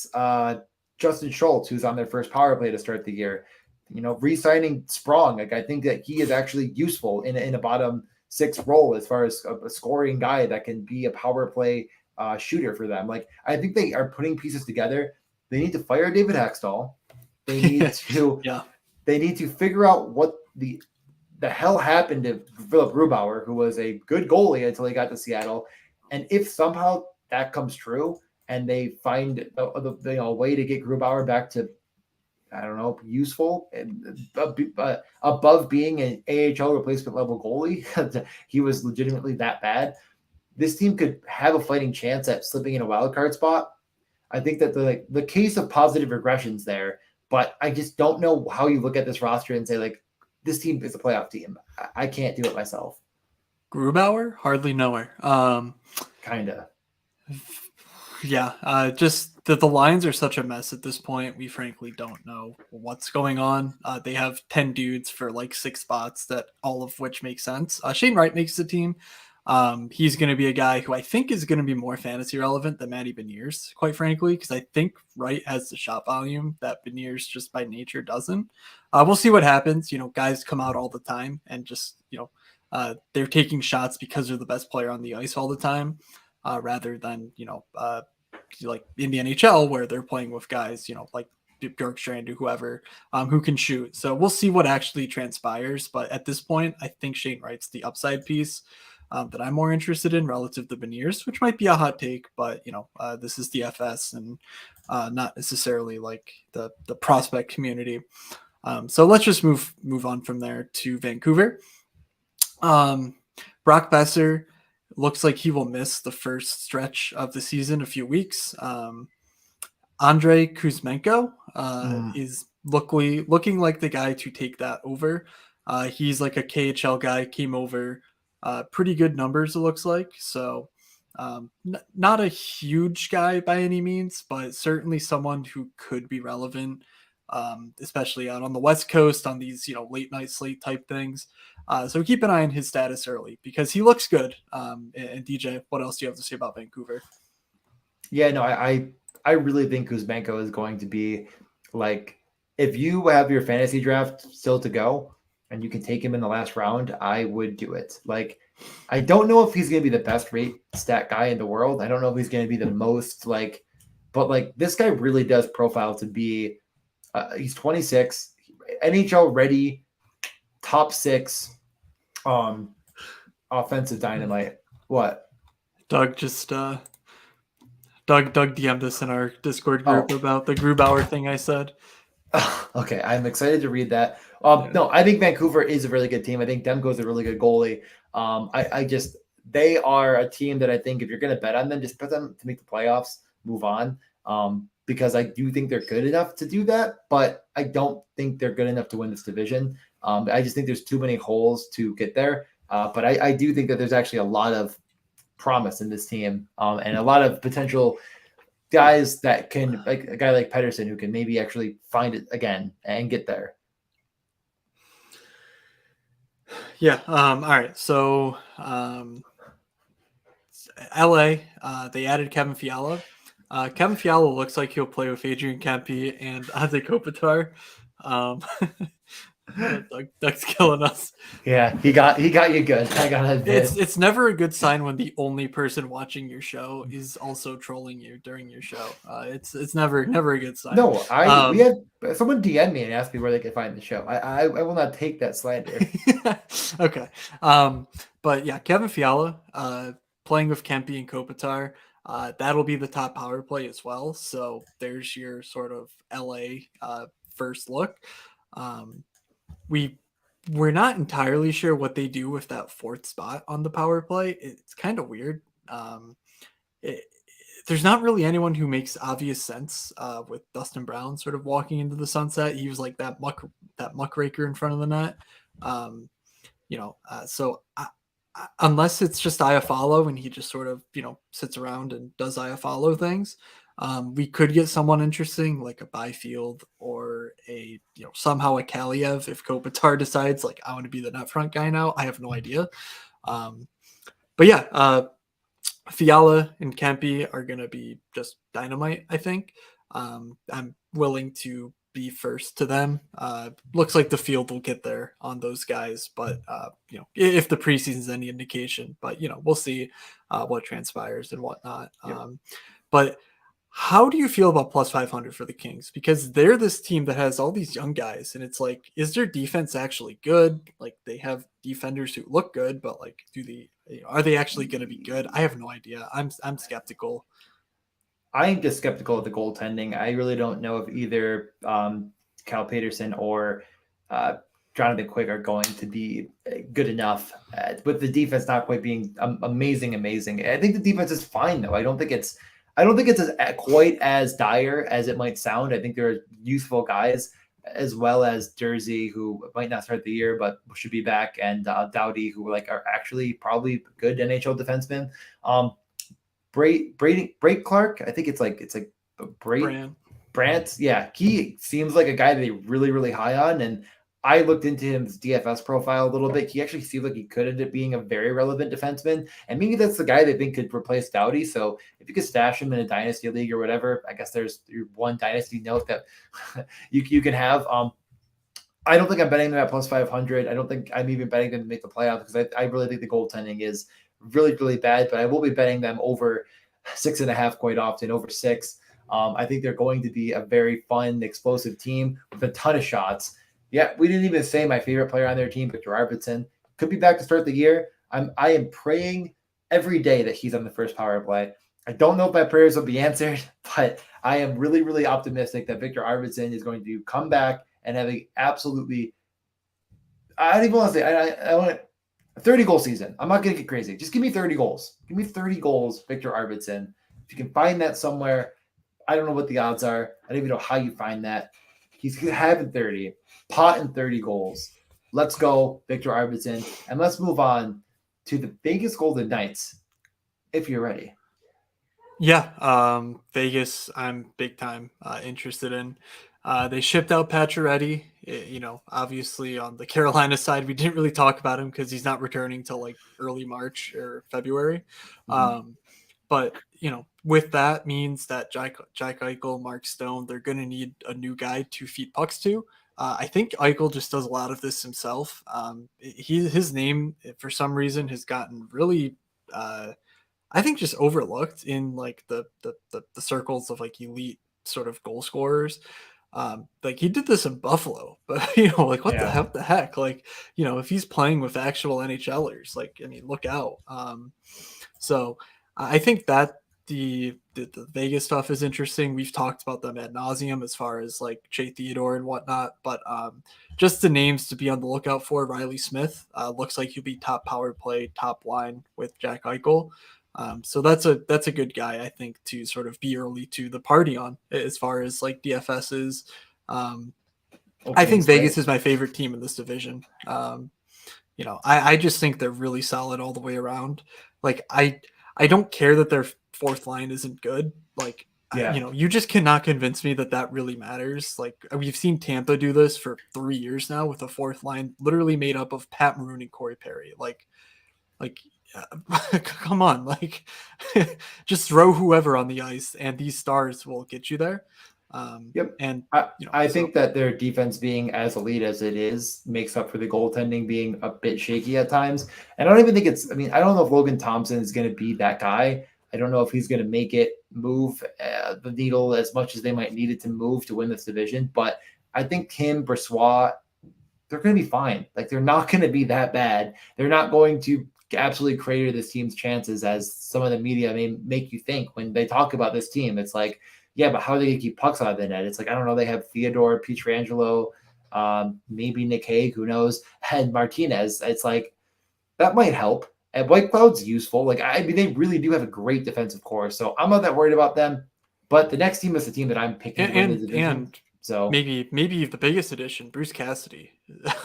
Justin Schultz, who's on their first power play to start the year. Re-signing Sprong. Like, I think that he is actually useful in a bottom six role as far as a scoring guy that can be a power play shooter for them. Like, I think they are putting pieces together. They need to fire David Haxtell. They need to They need to figure out what the hell happened to Philip Grubauer, who was a good goalie until he got to Seattle. And if somehow that comes true and they find a way to get Grubauer back to, I don't know, useful and above being an AHL replacement level goalie, he was legitimately that bad. This team could have a fighting chance at slipping in a wild card spot. I think that the case of positive regressions there, but I just don't know how you look at this roster and say, like, this team is a playoff team. I can't do it myself. Grubauer, hardly know her. Kinda. Yeah, just that the lines are such a mess at this point. We frankly don't know what's going on. They have 10 dudes for like 6 spots, that all of which make sense. Shane Wright makes the team. He's going to be a guy who I think is going to be more fantasy relevant than Matty Beniers, quite frankly, because I think Wright has the shot volume that Beniers just by nature doesn't. We'll see what happens. Guys come out all the time and just, they're taking shots because they're the best player on the ice all the time, rather than, like in the NHL where they're playing with guys, like Bjorkstrand or whoever, who can shoot. So we'll see what actually transpires. But at this point, I think Shane Wright's the upside piece that I'm more interested in relative to Beniers, which might be a hot take, but this is the FS and not necessarily like the prospect community. So let's just move on from there to Vancouver. Brock Besser looks like he will miss the first stretch of the season, a few weeks. Andrei Kuzmenko is looking like the guy to take that over. He's like a KHL guy, came over, pretty good numbers, it looks like. So not a huge guy by any means, but certainly someone who could be relevant, especially out on the West Coast on these late night slate type things. So keep an eye on his status early because he looks good. And DJ, what else do you have to say about Vancouver? Yeah, no, I really think Kuzmenko is going to be like, if you have your fantasy draft still to go, and you can take him in the last round, I would do it. Like, I don't know if he's going to be the best rate stat guy in the world. I don't know if he's going to be the most like, but like this guy really does profile to be. He's 26, NHL ready, top six, offensive dynamite. What? Doug just Doug DM'd us in our Discord group Oh, about the Grubauer thing I said. okay. I'm excited to read that. Yeah. No, I think Vancouver is a really good team. I think Demko's a really good goalie. I just they are a team that I think if you're going to bet on them, just bet them to make the playoffs, move on. Because I do think they're good enough to do that, but I don't think they're good enough to win this division. I just think there's too many holes to get there. But I do think that there's actually a lot of promise in this team, and a lot of potential guys that can, like a guy like Pedersen, who can maybe actually find it again and get there. Yeah. All right. So LA, they added Kevin Fiala. Kevin Fiala looks like he'll play with Adrian Kempe and Ante Kopitar. Um, Doug's killing us. Yeah, he got you good. I gotta admit. It's never a good sign when the only person watching your show is also trolling you during your show. It's never a good sign. No, we had someone DM me and asked me where they could find the show. I will not take that slander. Okay. But yeah, Kevin Fiala, playing with Kempe and Kopitar, that'll be the top power play as well. So there's your sort of LA first look. We're not entirely sure what they do with that fourth spot on the power play. It's kind of weird. It, there's not really anyone who makes obvious sense with Dustin Brown sort of walking into the sunset. He was like that muckraker in front of the net. So unless it's just Iafallo and he just sort of, sits around and does Iafallo things, we could get someone interesting like a Byfield or somehow a Kaliev if Kopitar decides like I want to be the net front guy now. I have no idea. But yeah, Fiala and Kempe are going to be just dynamite, I think. I'm willing to be first to them. Looks like the field will get there on those guys, but if the preseason's any indication, but we'll see what transpires and whatnot. Yep. But how do you feel about plus 500 for the Kings? Because they're this team that has all these young guys, and it's like, is their defense actually good? Like they have defenders who look good, but like, are they actually going to be good? I have no idea. I'm skeptical. I'm just skeptical of the goaltending. I really don't know if either Cal Peterson or Jonathan Quick are going to be good enough. With the defense not quite being amazing. I think the defense is fine though. I don't think it's quite as dire as it might sound. I think there are useful guys as well as Jersey, who might not start the year but should be back, and Doughty, who are actually probably good NHL defensemen. Brake Clark, I think it's like Brant. Yeah, he seems like a guy that they really, really high on. And I looked into his DFS profile a little bit. He actually seemed like he could end up being a very relevant defenseman. And maybe that's the guy they think could replace Doughty. So if you could stash him in a dynasty league or whatever, I guess there's one dynasty note that you can have. I don't think I'm betting them at plus 500. I don't think I'm even betting them to make the playoffs because I really think the goaltending is really, really bad, but I will be betting them over 6.5 quite often, over 6. I think they're going to be a very fun, explosive team with a ton of shots. Yeah, we didn't even say my favorite player on their team, Victor Arvidsson, could be back to start the year. I am praying every day that he's on the first power play. I don't know if my prayers will be answered, but I am really, really optimistic that Victor Arvidsson is going to come back and have a absolutely, I don't even want to say, I want a 30-goal season. I'm not going to get crazy. Just give me 30 goals. Give me 30 goals, Victor Arvidsson. If you can find that somewhere, I don't know what the odds are. I don't even know how you find that. He's having 30, potting 30 goals. Let's go, Victor Arvidsson. And let's move on to the Vegas Golden Knights, if you're ready. Yeah, Vegas, I'm big time interested in. They shipped out Pacioretty. Obviously on the Carolina side, we didn't really talk about him because he's not returning till like early March or February. Mm-hmm. But with that means that Jack Eichel, Mark Stone, they're going to need a new guy to feed pucks to. I think Eichel just does a lot of this himself. His name for some reason has gotten really, I think, just overlooked in like the circles of like elite sort of goal scorers. Like he did this in Buffalo, but like Yeah. what the heck? Like, if he's playing with actual NHLers, like, I mean, look out. So I think that the Vegas stuff is interesting. We've talked about them ad nauseum as far as like Jay Theodore and whatnot, but just the names to be on the lookout for. Riley Smith looks like he'll be top power play, top line with Jack Eichel. So that's a good guy, I think, to sort of be early to the party on as far as like DFS is. I Opening think Vegas spray. is my favorite team in this division. I just think they're really solid all the way around. Like I don't care that their fourth line isn't good. Like Yeah. you just cannot convince me that that really matters. Like we've seen Tampa do this for 3 years now with a fourth line literally made up of Pat Maroon and Corey Perry. Like come on, like just throw whoever on the ice and these stars will get you there. Yep. And I so think that their defense being as elite as it is makes up for the goaltending being a bit shaky at times. And I don't even think it's, I mean, I don't know if Logan Thompson is going to be that guy. I don't know if he's going to make it move the needle as much as they might need it to move to win this division. But I think Kim, Brossoit, they're going to be fine. Like they're not going to be that bad. They're not going to absolutely crater this team's chances as some of the media may make you think when they talk about this team. It's like, yeah, but how are they going to keep pucks out of the net? It's like, I don't know. They have Theodore, Pietrangelo, maybe Nick Hague, who knows, and Martinez. It's like, that might help. And White Cloud's useful. Like, I mean, they really do have a great defensive core. So I'm not that worried about them. But the next team is the team that I'm picking to win the division. and So maybe the biggest addition, Bruce Cassidy.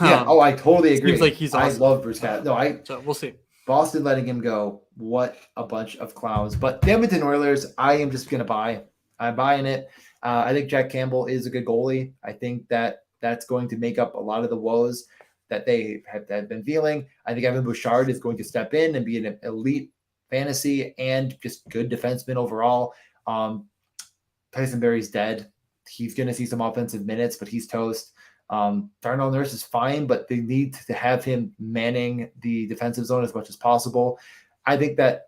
yeah. Oh, I totally Seems agree. like he's I awesome. love Bruce Cat. No, I So we'll see. Boston letting him go. What a bunch of clowns. But the Edmonton Oilers, I am just going to buy. I'm buying it. I think Jack Campbell is a good goalie. I think that that's going to make up a lot of the woes that they have been feeling. I think Evan Bouchard is going to step in and be an elite fantasy and just good defenseman overall. Tyson Berry's dead. He's going to see some offensive minutes, but he's toast. Darnell Nurse is fine, but they need to have him manning the defensive zone as much as possible. I think that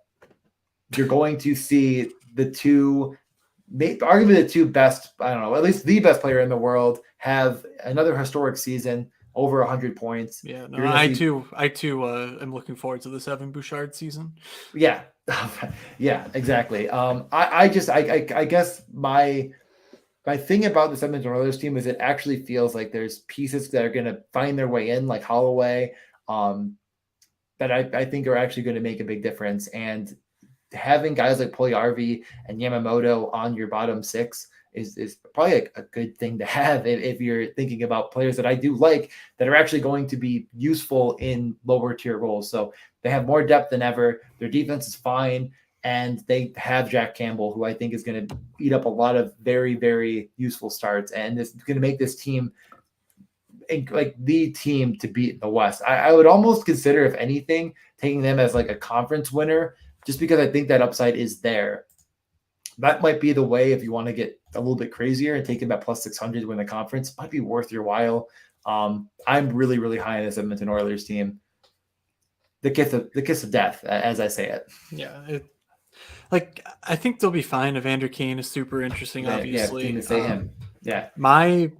you're going to see the two, arguably the two best, I don't know, at least the best player in the world have another historic season, over 100 points. Yeah, no, I too am looking forward to this Evan Bouchard season. Yeah. Yeah, exactly. I guess my thing about the Edmonton Oilers team is it actually feels like there's pieces that are going to find their way in, like Holloway, that I think are actually going to make a big difference. And having guys like Puljujärvi and Yamamoto on your bottom six is probably a good thing to have if you're thinking about players that I do like that are actually going to be useful in lower tier roles. So they have more depth than ever. Their defense is fine. And they have Jack Campbell, who I think is going to eat up a lot of very, very useful starts. And is going to make this team like the team to beat the West. I would almost consider, if anything, taking them as like a conference winner, just because I think that upside is there. That might be the way if you want to get a little bit crazier and take them at plus 600 to win the conference. Might be worth your while. I'm really, really high on this Edmonton Oilers team. The kiss of death, as I say it. Yeah, I think they'll be fine. Evander Kane is super interesting, obviously. Yeah, to say him. Yeah. My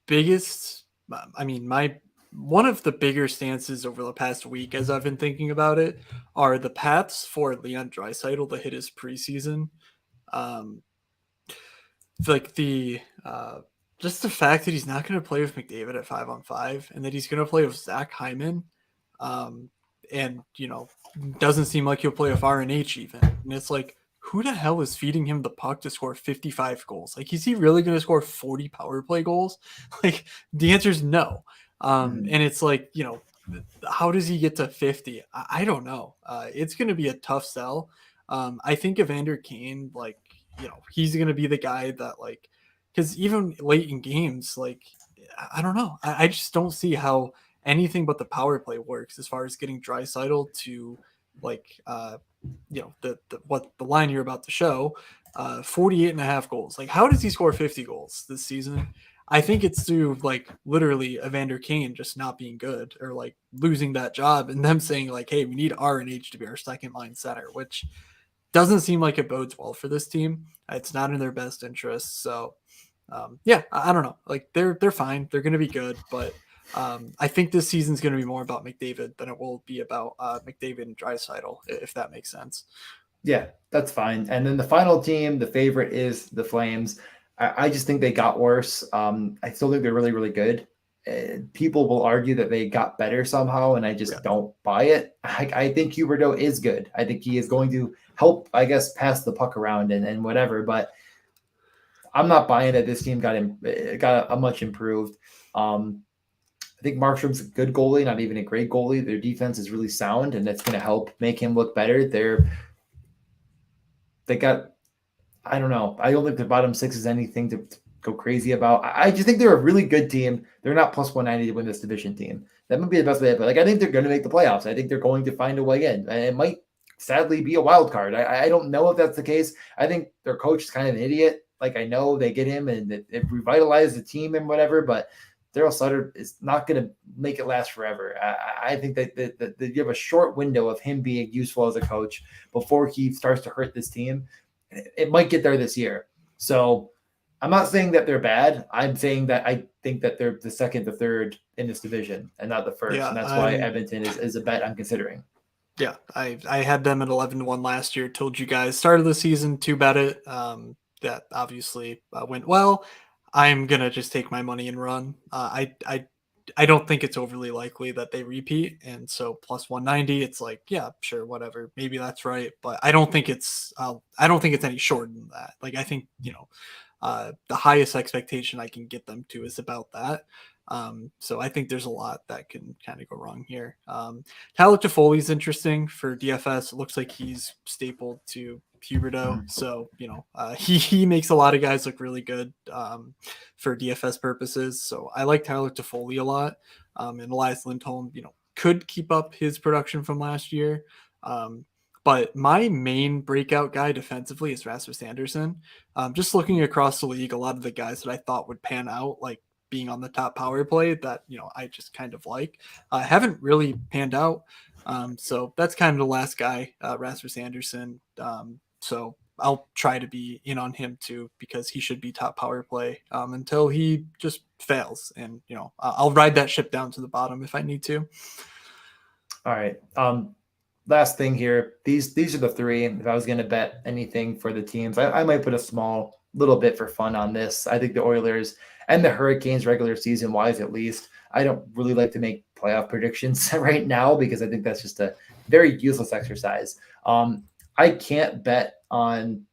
biggest, I mean, one of the bigger stances over the past week, as I've been thinking about it, are the paths for Leon Draisaitl to hit his preseason. Like just the fact that he's not going to play with McDavid at 5-on-5 and that he's going to play with Zach Hyman, and doesn't seem like he'll play with RNH even. And it's like, who the hell is feeding him the puck to score 55 goals? Like, is he really going to score 40 power play goals? Like, the answer is no. And it's like, how does he get to 50? I don't know. It's going to be a tough sell. I think Evander Kane, like, he's going to be the guy that, like, because even late in games, like, I don't know. I just don't see how anything but the power play works as far as getting Draisaitl to, like, the line you're about to show, 48.5 goals. Like, how does he score 50 goals this season? I think it's through like literally Evander Kane just not being good or like losing that job and them saying like, hey, we need R&H to be our second line center, which doesn't seem like it bodes well for this team. It's not in their best interest. So yeah, I don't know. Like they're fine. They're going to be good, but I think this season's going to be more about McDavid than it will be about McDavid and Draisaitl, if that makes sense. Yeah, that's fine. And then the final team, the favorite is the Flames. I just think they got worse. I still think they're really, really good. People will argue that they got better somehow, and I Yeah. just don't buy it. I think Huberdeau is good. I think he is going to help, I guess, pass the puck around and whatever. But I'm not buying that this team got a much improved. I think Markstrom's a good goalie, not even a great goalie. Their defense is really sound, and that's going to help make him look better. They got, I don't know. I don't think the bottom six is anything to go crazy about. I just think they're a really good team. They're not plus 190 to win this division team. That might be the best way to put it. Like, I think they're going to make the playoffs. I think they're going to find a way in. And it might sadly be a wild card. I don't know if that's the case. I think their coach is kind of an idiot. Like, I know they get him and it revitalized the team and whatever, but Daryl Sutter is not going to make it last forever. I think that you have a short window of him being useful as a coach before he starts to hurt this team. It might get there this year. So I'm not saying that they're bad. I'm saying that I think that they're the second, the third in this division and not the first. Yeah, And that's why Edmonton is a bet I'm considering. Yeah, I had them at 11-1 last year. Told you guys start of the season to bet it. That obviously went well. I'm gonna just take my money and run. I don't think it's overly likely that they repeat, and so plus 190, it's like yeah, sure, whatever, maybe that's right, but I don't think it's any shorter than that. Like I think the highest expectation I can get them to is about that. So I think there's a lot that can kind of go wrong here. Tyler Toffoli is interesting for DFS. It looks like he's stapled to Huberdeau, so he makes a lot of guys look really good for DFS purposes. So I like Tyler Toffoli a lot, and Elias Lindholm, could keep up his production from last year. But my main breakout guy defensively is Rasmus Anderson. Just looking across the league, a lot of the guys that I thought would pan out, like being on the top power play that I just kind of like haven't really panned out. So that's kind of the last guy, Rasmus Anderson. So I'll try to be in on him too because he should be top power play until he just fails, and I'll ride that ship down to the bottom if I need to. All right. Last thing here. These are the three. If I was going to bet anything for the teams, I might put a small little bit for fun on this. I think the Oilers and the Hurricanes, regular season wise at least. I don't really like to make playoff predictions right now because I think that's just a very useless exercise. I can't bet on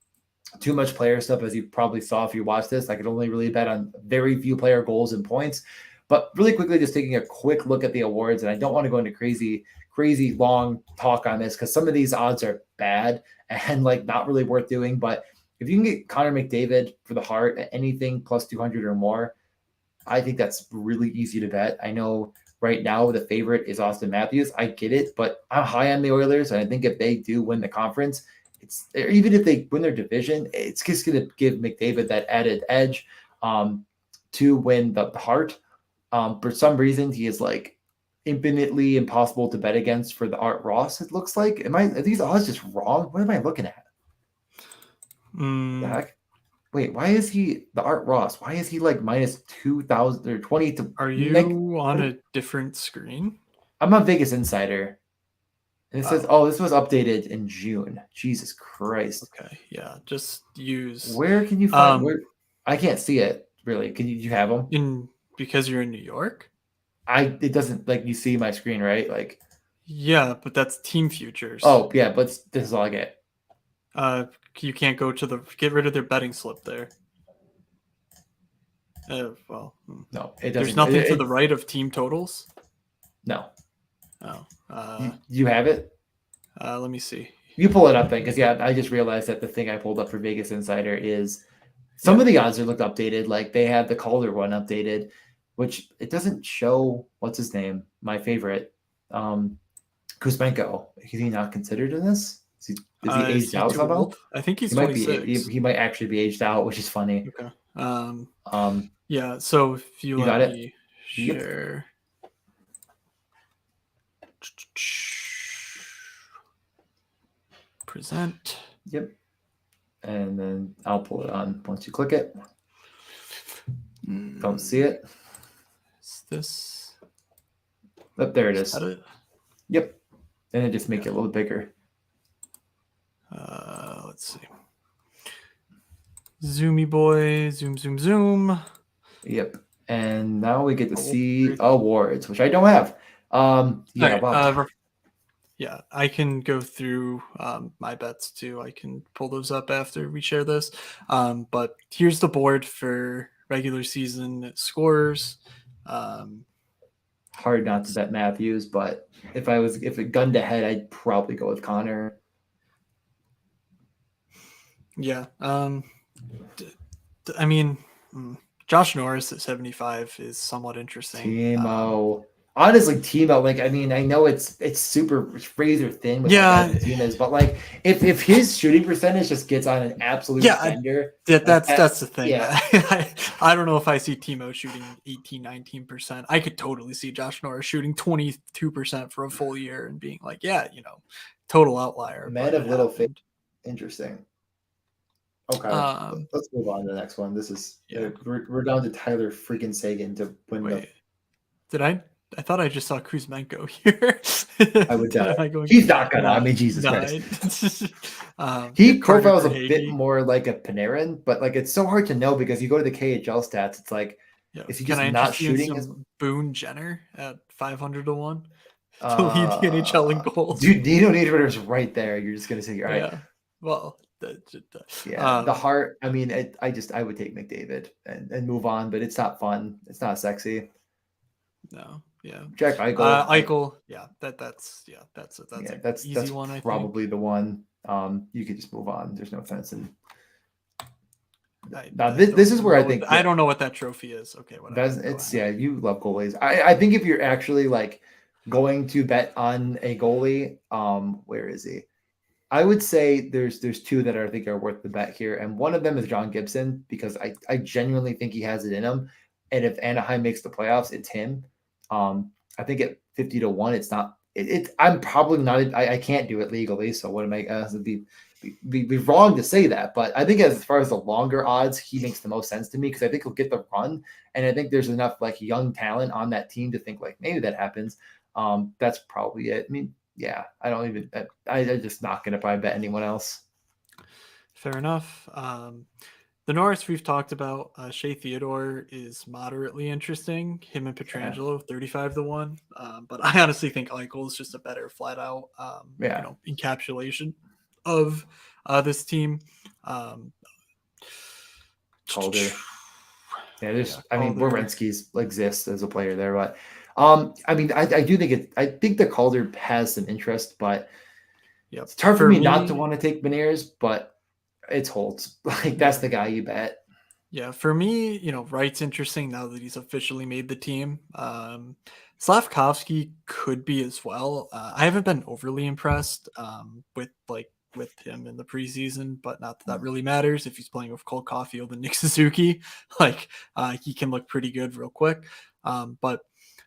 too much player stuff, as you probably saw if you watched this. I could only really bet on very few player goals and points. But really quickly, just taking a quick look at the awards, and I don't want to go into crazy long talk on this because some of these odds are bad and like not really worth doing. But if you can get Connor McDavid for the Hart at anything plus 200 or more, I think that's really easy to bet. I know right now the favorite is Austin Matthews. I get it, but I'm high on the Oilers, and I think if they do win the conference, even if they win their division, it's just going to give McDavid that added edge to win the Hart. For some reason, he is like infinitely impossible to bet against for the Art Ross. It looks like. Are these odds just wrong? What am I looking at? The heck? Wait, why is he the Art Ross? Why is he like minus 2,000 or 20 to? Are you on a different screen? I'm on Vegas Insider. And it says, this was updated in June. Jesus Christ. Okay, yeah, just use. Where can you find where? I can't see it really. Do you have them? Because you're in New York? It doesn't like you see my screen, right? Like yeah, but that's team futures. Oh yeah, but this is all I get. You can't go to get rid of their betting slip there. Well, no, it doesn't. There's nothing to the right of team totals. No. Oh. You have it? Let me see. You pull it up then, because I just realized that the thing I pulled up for Vegas Insider is some of the odds are looked updated. Like they had the Calder one updated, which it doesn't show. What's his name? My favorite, Kuzmenko. Is he not considered in this? Is he aged out somehow? I think he's he 26. He might actually be aged out, which is funny. Okay. Yeah. So if you You let got it? me Yep. share. Present. Yep. And then I'll pull it on once you click it. Don't see it. Is this? Oh, there it Is is. that it? Yep. And then just make Yeah. it a little bigger. Let's see. Zoomy boy. Zoom, zoom, zoom. Yep. And now we get to see Award. awards, which I don't have. Yeah, All right, Bob. yeah, I can go through my bets too. I can pull those up after we share this. But here's the board for regular season scorers. Hard not to bet Matthews, but if it gunned ahead, I'd probably go with Connor. Yeah. I mean, Josh Norris at 75 is somewhat interesting. Timo. Honestly, Timo, like, I mean, I know it's super razor thin with how bad the team is, but like if his shooting percentage just gets on an absolute bender, that's the thing. Yeah. I don't know if I see Timo shooting 18-19%. I could totally see Josh Norris shooting 22% for a full year and being like, yeah, total outlier. Man of little faith. Interesting. Okay, let's move on to the next one. This is we're down to Tyler freaking Sagan to win the. Did I thought I just saw Kuzmenko here. I would die. He's not gonna. I mean, Jesus Christ. He profiles a bit more like a Panarin, but like it's so hard to know because you go to the KHL stats. It's like, is he just not shooting? Some Boone Jenner at 500 to 1 to lead the NHL in goals. Dude, Dino Niederreiter's right there. You're just gonna say, all right. Yeah. Well, the heart. I mean, I would take McDavid and move on, but it's not fun. It's not sexy. No. Yeah. Jack Eichel. Eichel. Yeah. That's easy one. I think probably the one. You could just move on. There's no offense in. This is where I think I don't know what that trophy is. Okay, whatever. You love goalies. I think if you're actually like going to bet on a goalie, where is he? I would say there's two that I think are worth the bet here, and one of them is John Gibson because I genuinely think he has it in him, and if Anaheim makes the playoffs, it's him. I think at 50 to 1, it's not. I'm probably not. I can't do it legally, so what am I? It'd be wrong to say that, but I think as far as the longer odds, he makes the most sense to me because I think he'll get the run, and I think there's enough like young talent on that team to think like maybe that happens. That's probably it. I mean. Yeah, I'm just not going to probably bet anyone else. Fair enough. The Norris we've talked about, Shea Theodore is moderately interesting. Him and Pietrangelo, 35 to 1. But I honestly think Eichel is just a better flat out, encapsulation of this team. Calder. Werenski's exists as a player there, but I mean, I do think I think the Calder has some interest, but it's hard for me not to want to take Beniers, but it's Holtz. Like that's the guy you bet. Yeah, for me, Wright's interesting now that he's officially made the team. Slavkovsky could be as well. I haven't been overly impressed with him in the preseason, but not that really matters if he's playing with Cole Caulfield and Nick Suzuki. He can look pretty good real quick. But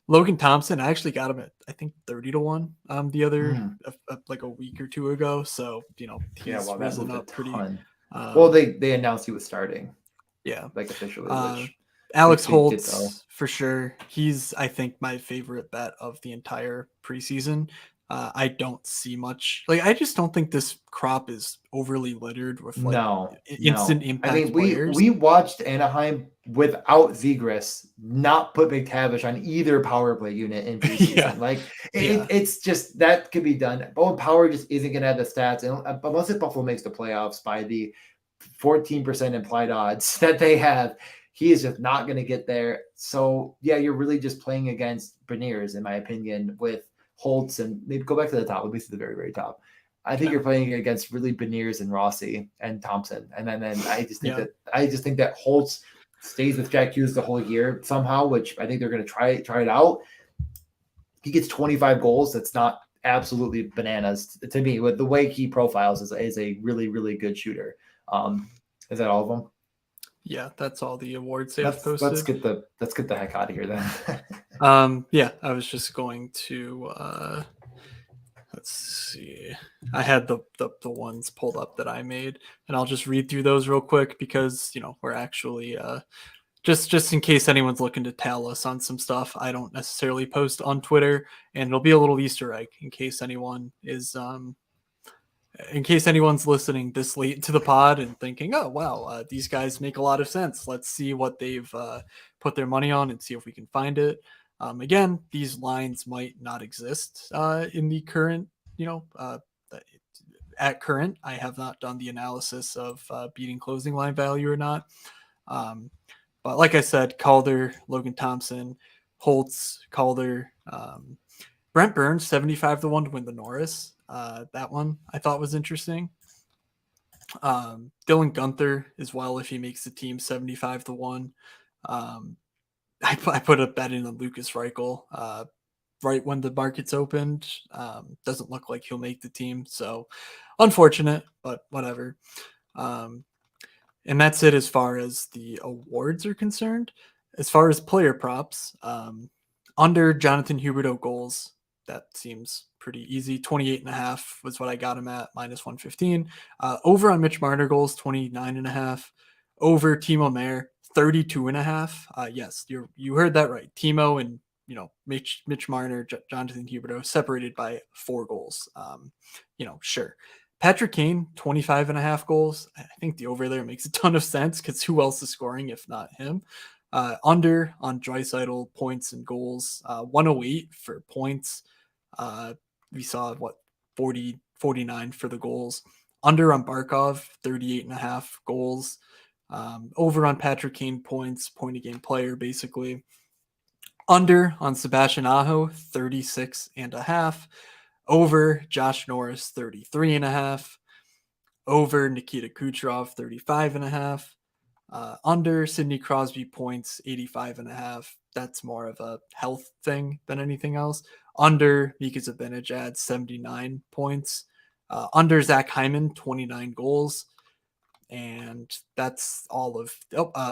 Logan Thompson, I actually got him at I think 30 to 1 the other like a week or two ago. So he's risen up pretty. Well, they announced he was starting. Yeah, like officially. Alex Holtz for sure. He's I think my favorite bet of the entire preseason. I don't see much. I just don't think this crop is overly littered with instant impact players. We watched Anaheim without Zegras not put McTavish on either power play unit in preseason. It's just that could be done. Owen Power just isn't going to have the stats, and unless Buffalo makes the playoffs by the 14% implied odds that they have, he is just not going to get there. So yeah, you're really just playing against Beniers, in my opinion, with Holtz and maybe go back to the top, at least at the very, very top. I think you're playing against really Beniers and Rossi and Thompson. And then I just think that Holtz stays with Jack Hughes the whole year somehow, which I think they're going to try it out. He gets 25 goals. That's not absolutely bananas to me. With the way he profiles is a really, really good shooter. Is that all of them? Yeah, that's all the awards they have Let's posted. get the heck out of here then. Yeah, I was just going to let's see. I had the ones pulled up that I made, and I'll just read through those real quick because we're actually just in case anyone's looking to tell us on some stuff. I don't necessarily post on Twitter, and it'll be a little Easter egg in case anyone is in case anyone's listening this late to the pod and thinking, oh wow, these guys make a lot of sense. Let's see what they've put their money on and see if we can find it. Again, these lines might not exist in the current, at current. I have not done the analysis of beating closing line value or not. Um, but like I said, Calder, Logan Thompson, Holtz, Calder, Brent Burns, 75-1 to win the Norris. That one I thought was interesting. Dylan Gunther as well, if he makes the team, 75-1. I put a bet in on Lucas Reichel right when the markets opened. Doesn't look like he'll make the team, so unfortunate, but whatever. And that's it as far as the awards are concerned. As far as player props, under Jonathan Huberdeau goals, that seems pretty easy. 28.5 was what I got him at, minus 115. Over on Mitch Marner goals, 29.5. Over Timo Meier, 32.5. Yes, you heard that right. Timo and Mitch Marner, Jonathan Huberdeau separated by 4 goals. Sure. Patrick Kane, 25.5 goals. I think the over there makes a ton of sense because who else is scoring if not him? Under on Draisaitl points and goals, 108 for points. We saw 49 for the goals. Under on Barkov, 38.5 goals. Over on Patrick Kane points, point a game player basically. Under on Sebastian Aho, 36.5. Over Josh Norris, 33.5. Over Nikita Kucherov, 35.5. Under Sidney Crosby points, 85.5. That's more of a health thing than anything else. Under Mika Zibanejad, 79 points. Under Zach Hyman, 29 goals. And that's all of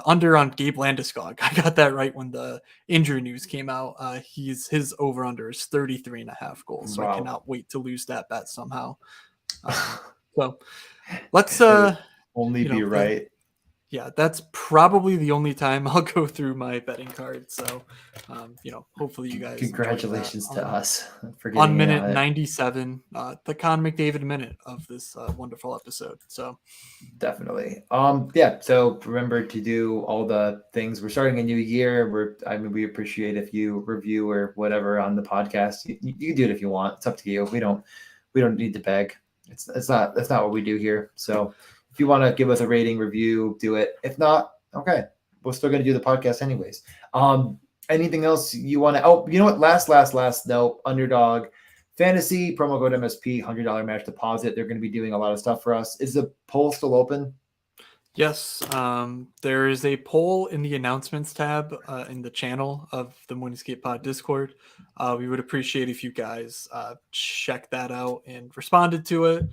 under on Gabe Landeskog. I got that right when the injury news came out. His over under is 33.5 goals. So Wow. I cannot wait to lose that bet somehow. So let's only be right. Yeah, that's probably the only time I'll go through my betting card. So, hopefully you guys. Congratulations to us for getting on minute 97, the Con McDavid minute of this wonderful episode. So, definitely. Yeah. So remember to do all the things. We're starting a new year. We appreciate if you review or whatever on the podcast. You do it if you want. It's up to you. We don't need to beg. That's not what we do here. So if you want to give us a rating, review, do it. If not, okay, we're still going to do the podcast anyways. Anything else you want to? Oh, you know what? Last note. Underdog Fantasy promo code MSP, $100 match deposit. They're going to be doing a lot of stuff for us. Is the poll still open? Yes, there is a poll in the announcements tab in the channel of the Moonscape Pod Discord. We would appreciate if you guys check that out and responded to it.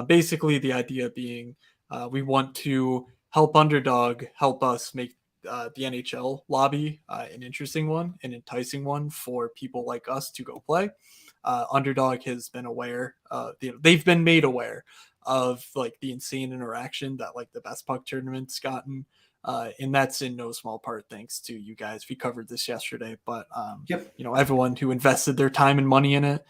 Basically, the idea being we want to help Underdog help us make the NHL lobby an interesting one, an enticing one for people like us to go play. Underdog has been aware, they've been made aware of like the insane interaction that like the best puck tournament's gotten. And that's in no small part thanks to you guys. We covered this yesterday, but everyone who invested their time and money in it.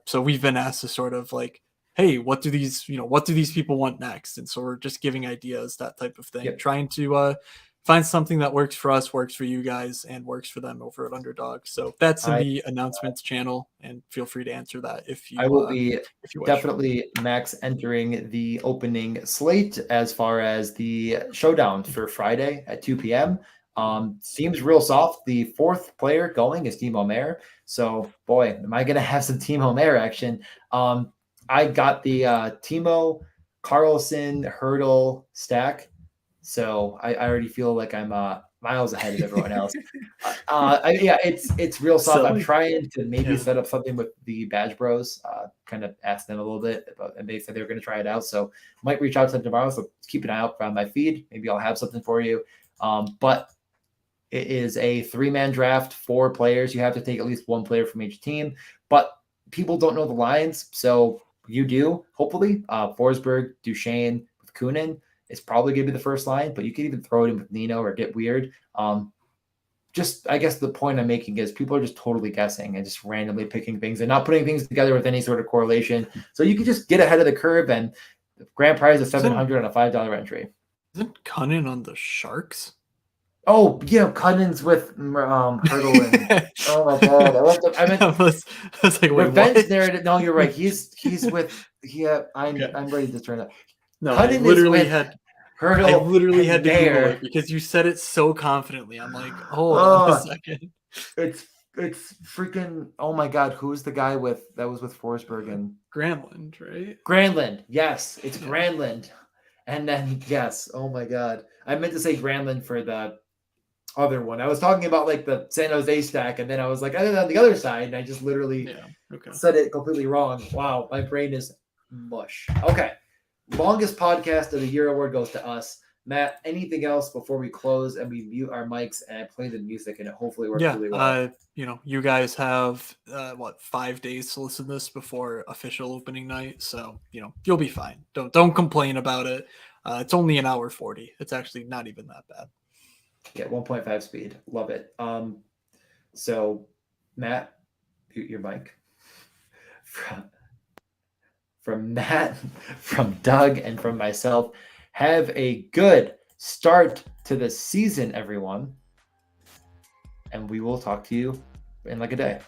So we've been asked to sort of like, hey, what do these people want next? And so we're just giving ideas, that type of thing, trying to find something that works for us, works for you guys, and works for them over at Underdog. So that's in the announcements channel, and feel free to answer that if you. I will be definitely max entering the opening slate as far as the showdown for Friday at 2 p.m. Seems real soft. The fourth player going is Timo Meier. So boy, am I going to have some Timo Meier action. I got the Timo, Carlson, Hurdle stack. So I already feel like I'm miles ahead of everyone else. Yeah, it's real soft. I'm Silly. trying to maybe Yeah. set up something with the Badge Bros. Kind of ask them a little bit about, and they said they were going to try it out. So might reach out to them tomorrow. So keep an eye out on my feed. Maybe I'll have something for you. But it is a 3-man draft, 4 players. You have to take at least 1 player from each team. But people don't know the lines, so you do. Hopefully, Forsberg, Duchesne with Kunin is probably going to be the first line, but you could even throw it in with Nino or get weird. Just I guess the point I'm making is people are just totally guessing and just randomly picking things and not putting things together with any sort of correlation. So you can just get ahead of the curve, and the grand prize is $700 on a $5 entry. Isn't Cunnin on the Sharks? Oh, yeah, Cunning's with Hurdle and oh my god, I meant I was like, wait, revenge what? narrative. No, you're right. He's with Okay. I'm ready to turn that. No, Cunning is with I Hurdle literally and had to Google Mayer. it because you said it so confidently. I'm like, hold on a second. It's freaking oh my god, who's the guy that was with Forsberg and Granlund, right? Granlund? Yes, it's Yeah. Granlund. And then yes, oh my god. I meant to say Granlund for the other one. I was talking about like the San Jose stack, and then I was like, on the other side, and I just literally said it completely wrong. Wow, my brain is mush. Okay. Longest podcast of the year award goes to us. Matt, anything else before we close and we mute our mics and play the music and it hopefully works really well? You guys have 5 days to listen to this before official opening night, so you'll be fine. Don't complain about it. It's only an hour 40. It's actually not even that bad. Yeah, 1.5 speed. Love it. So Matt, mute your mic. From Matt, from Doug, and from myself, have a good start to the season, everyone. And we will talk to you in like a day.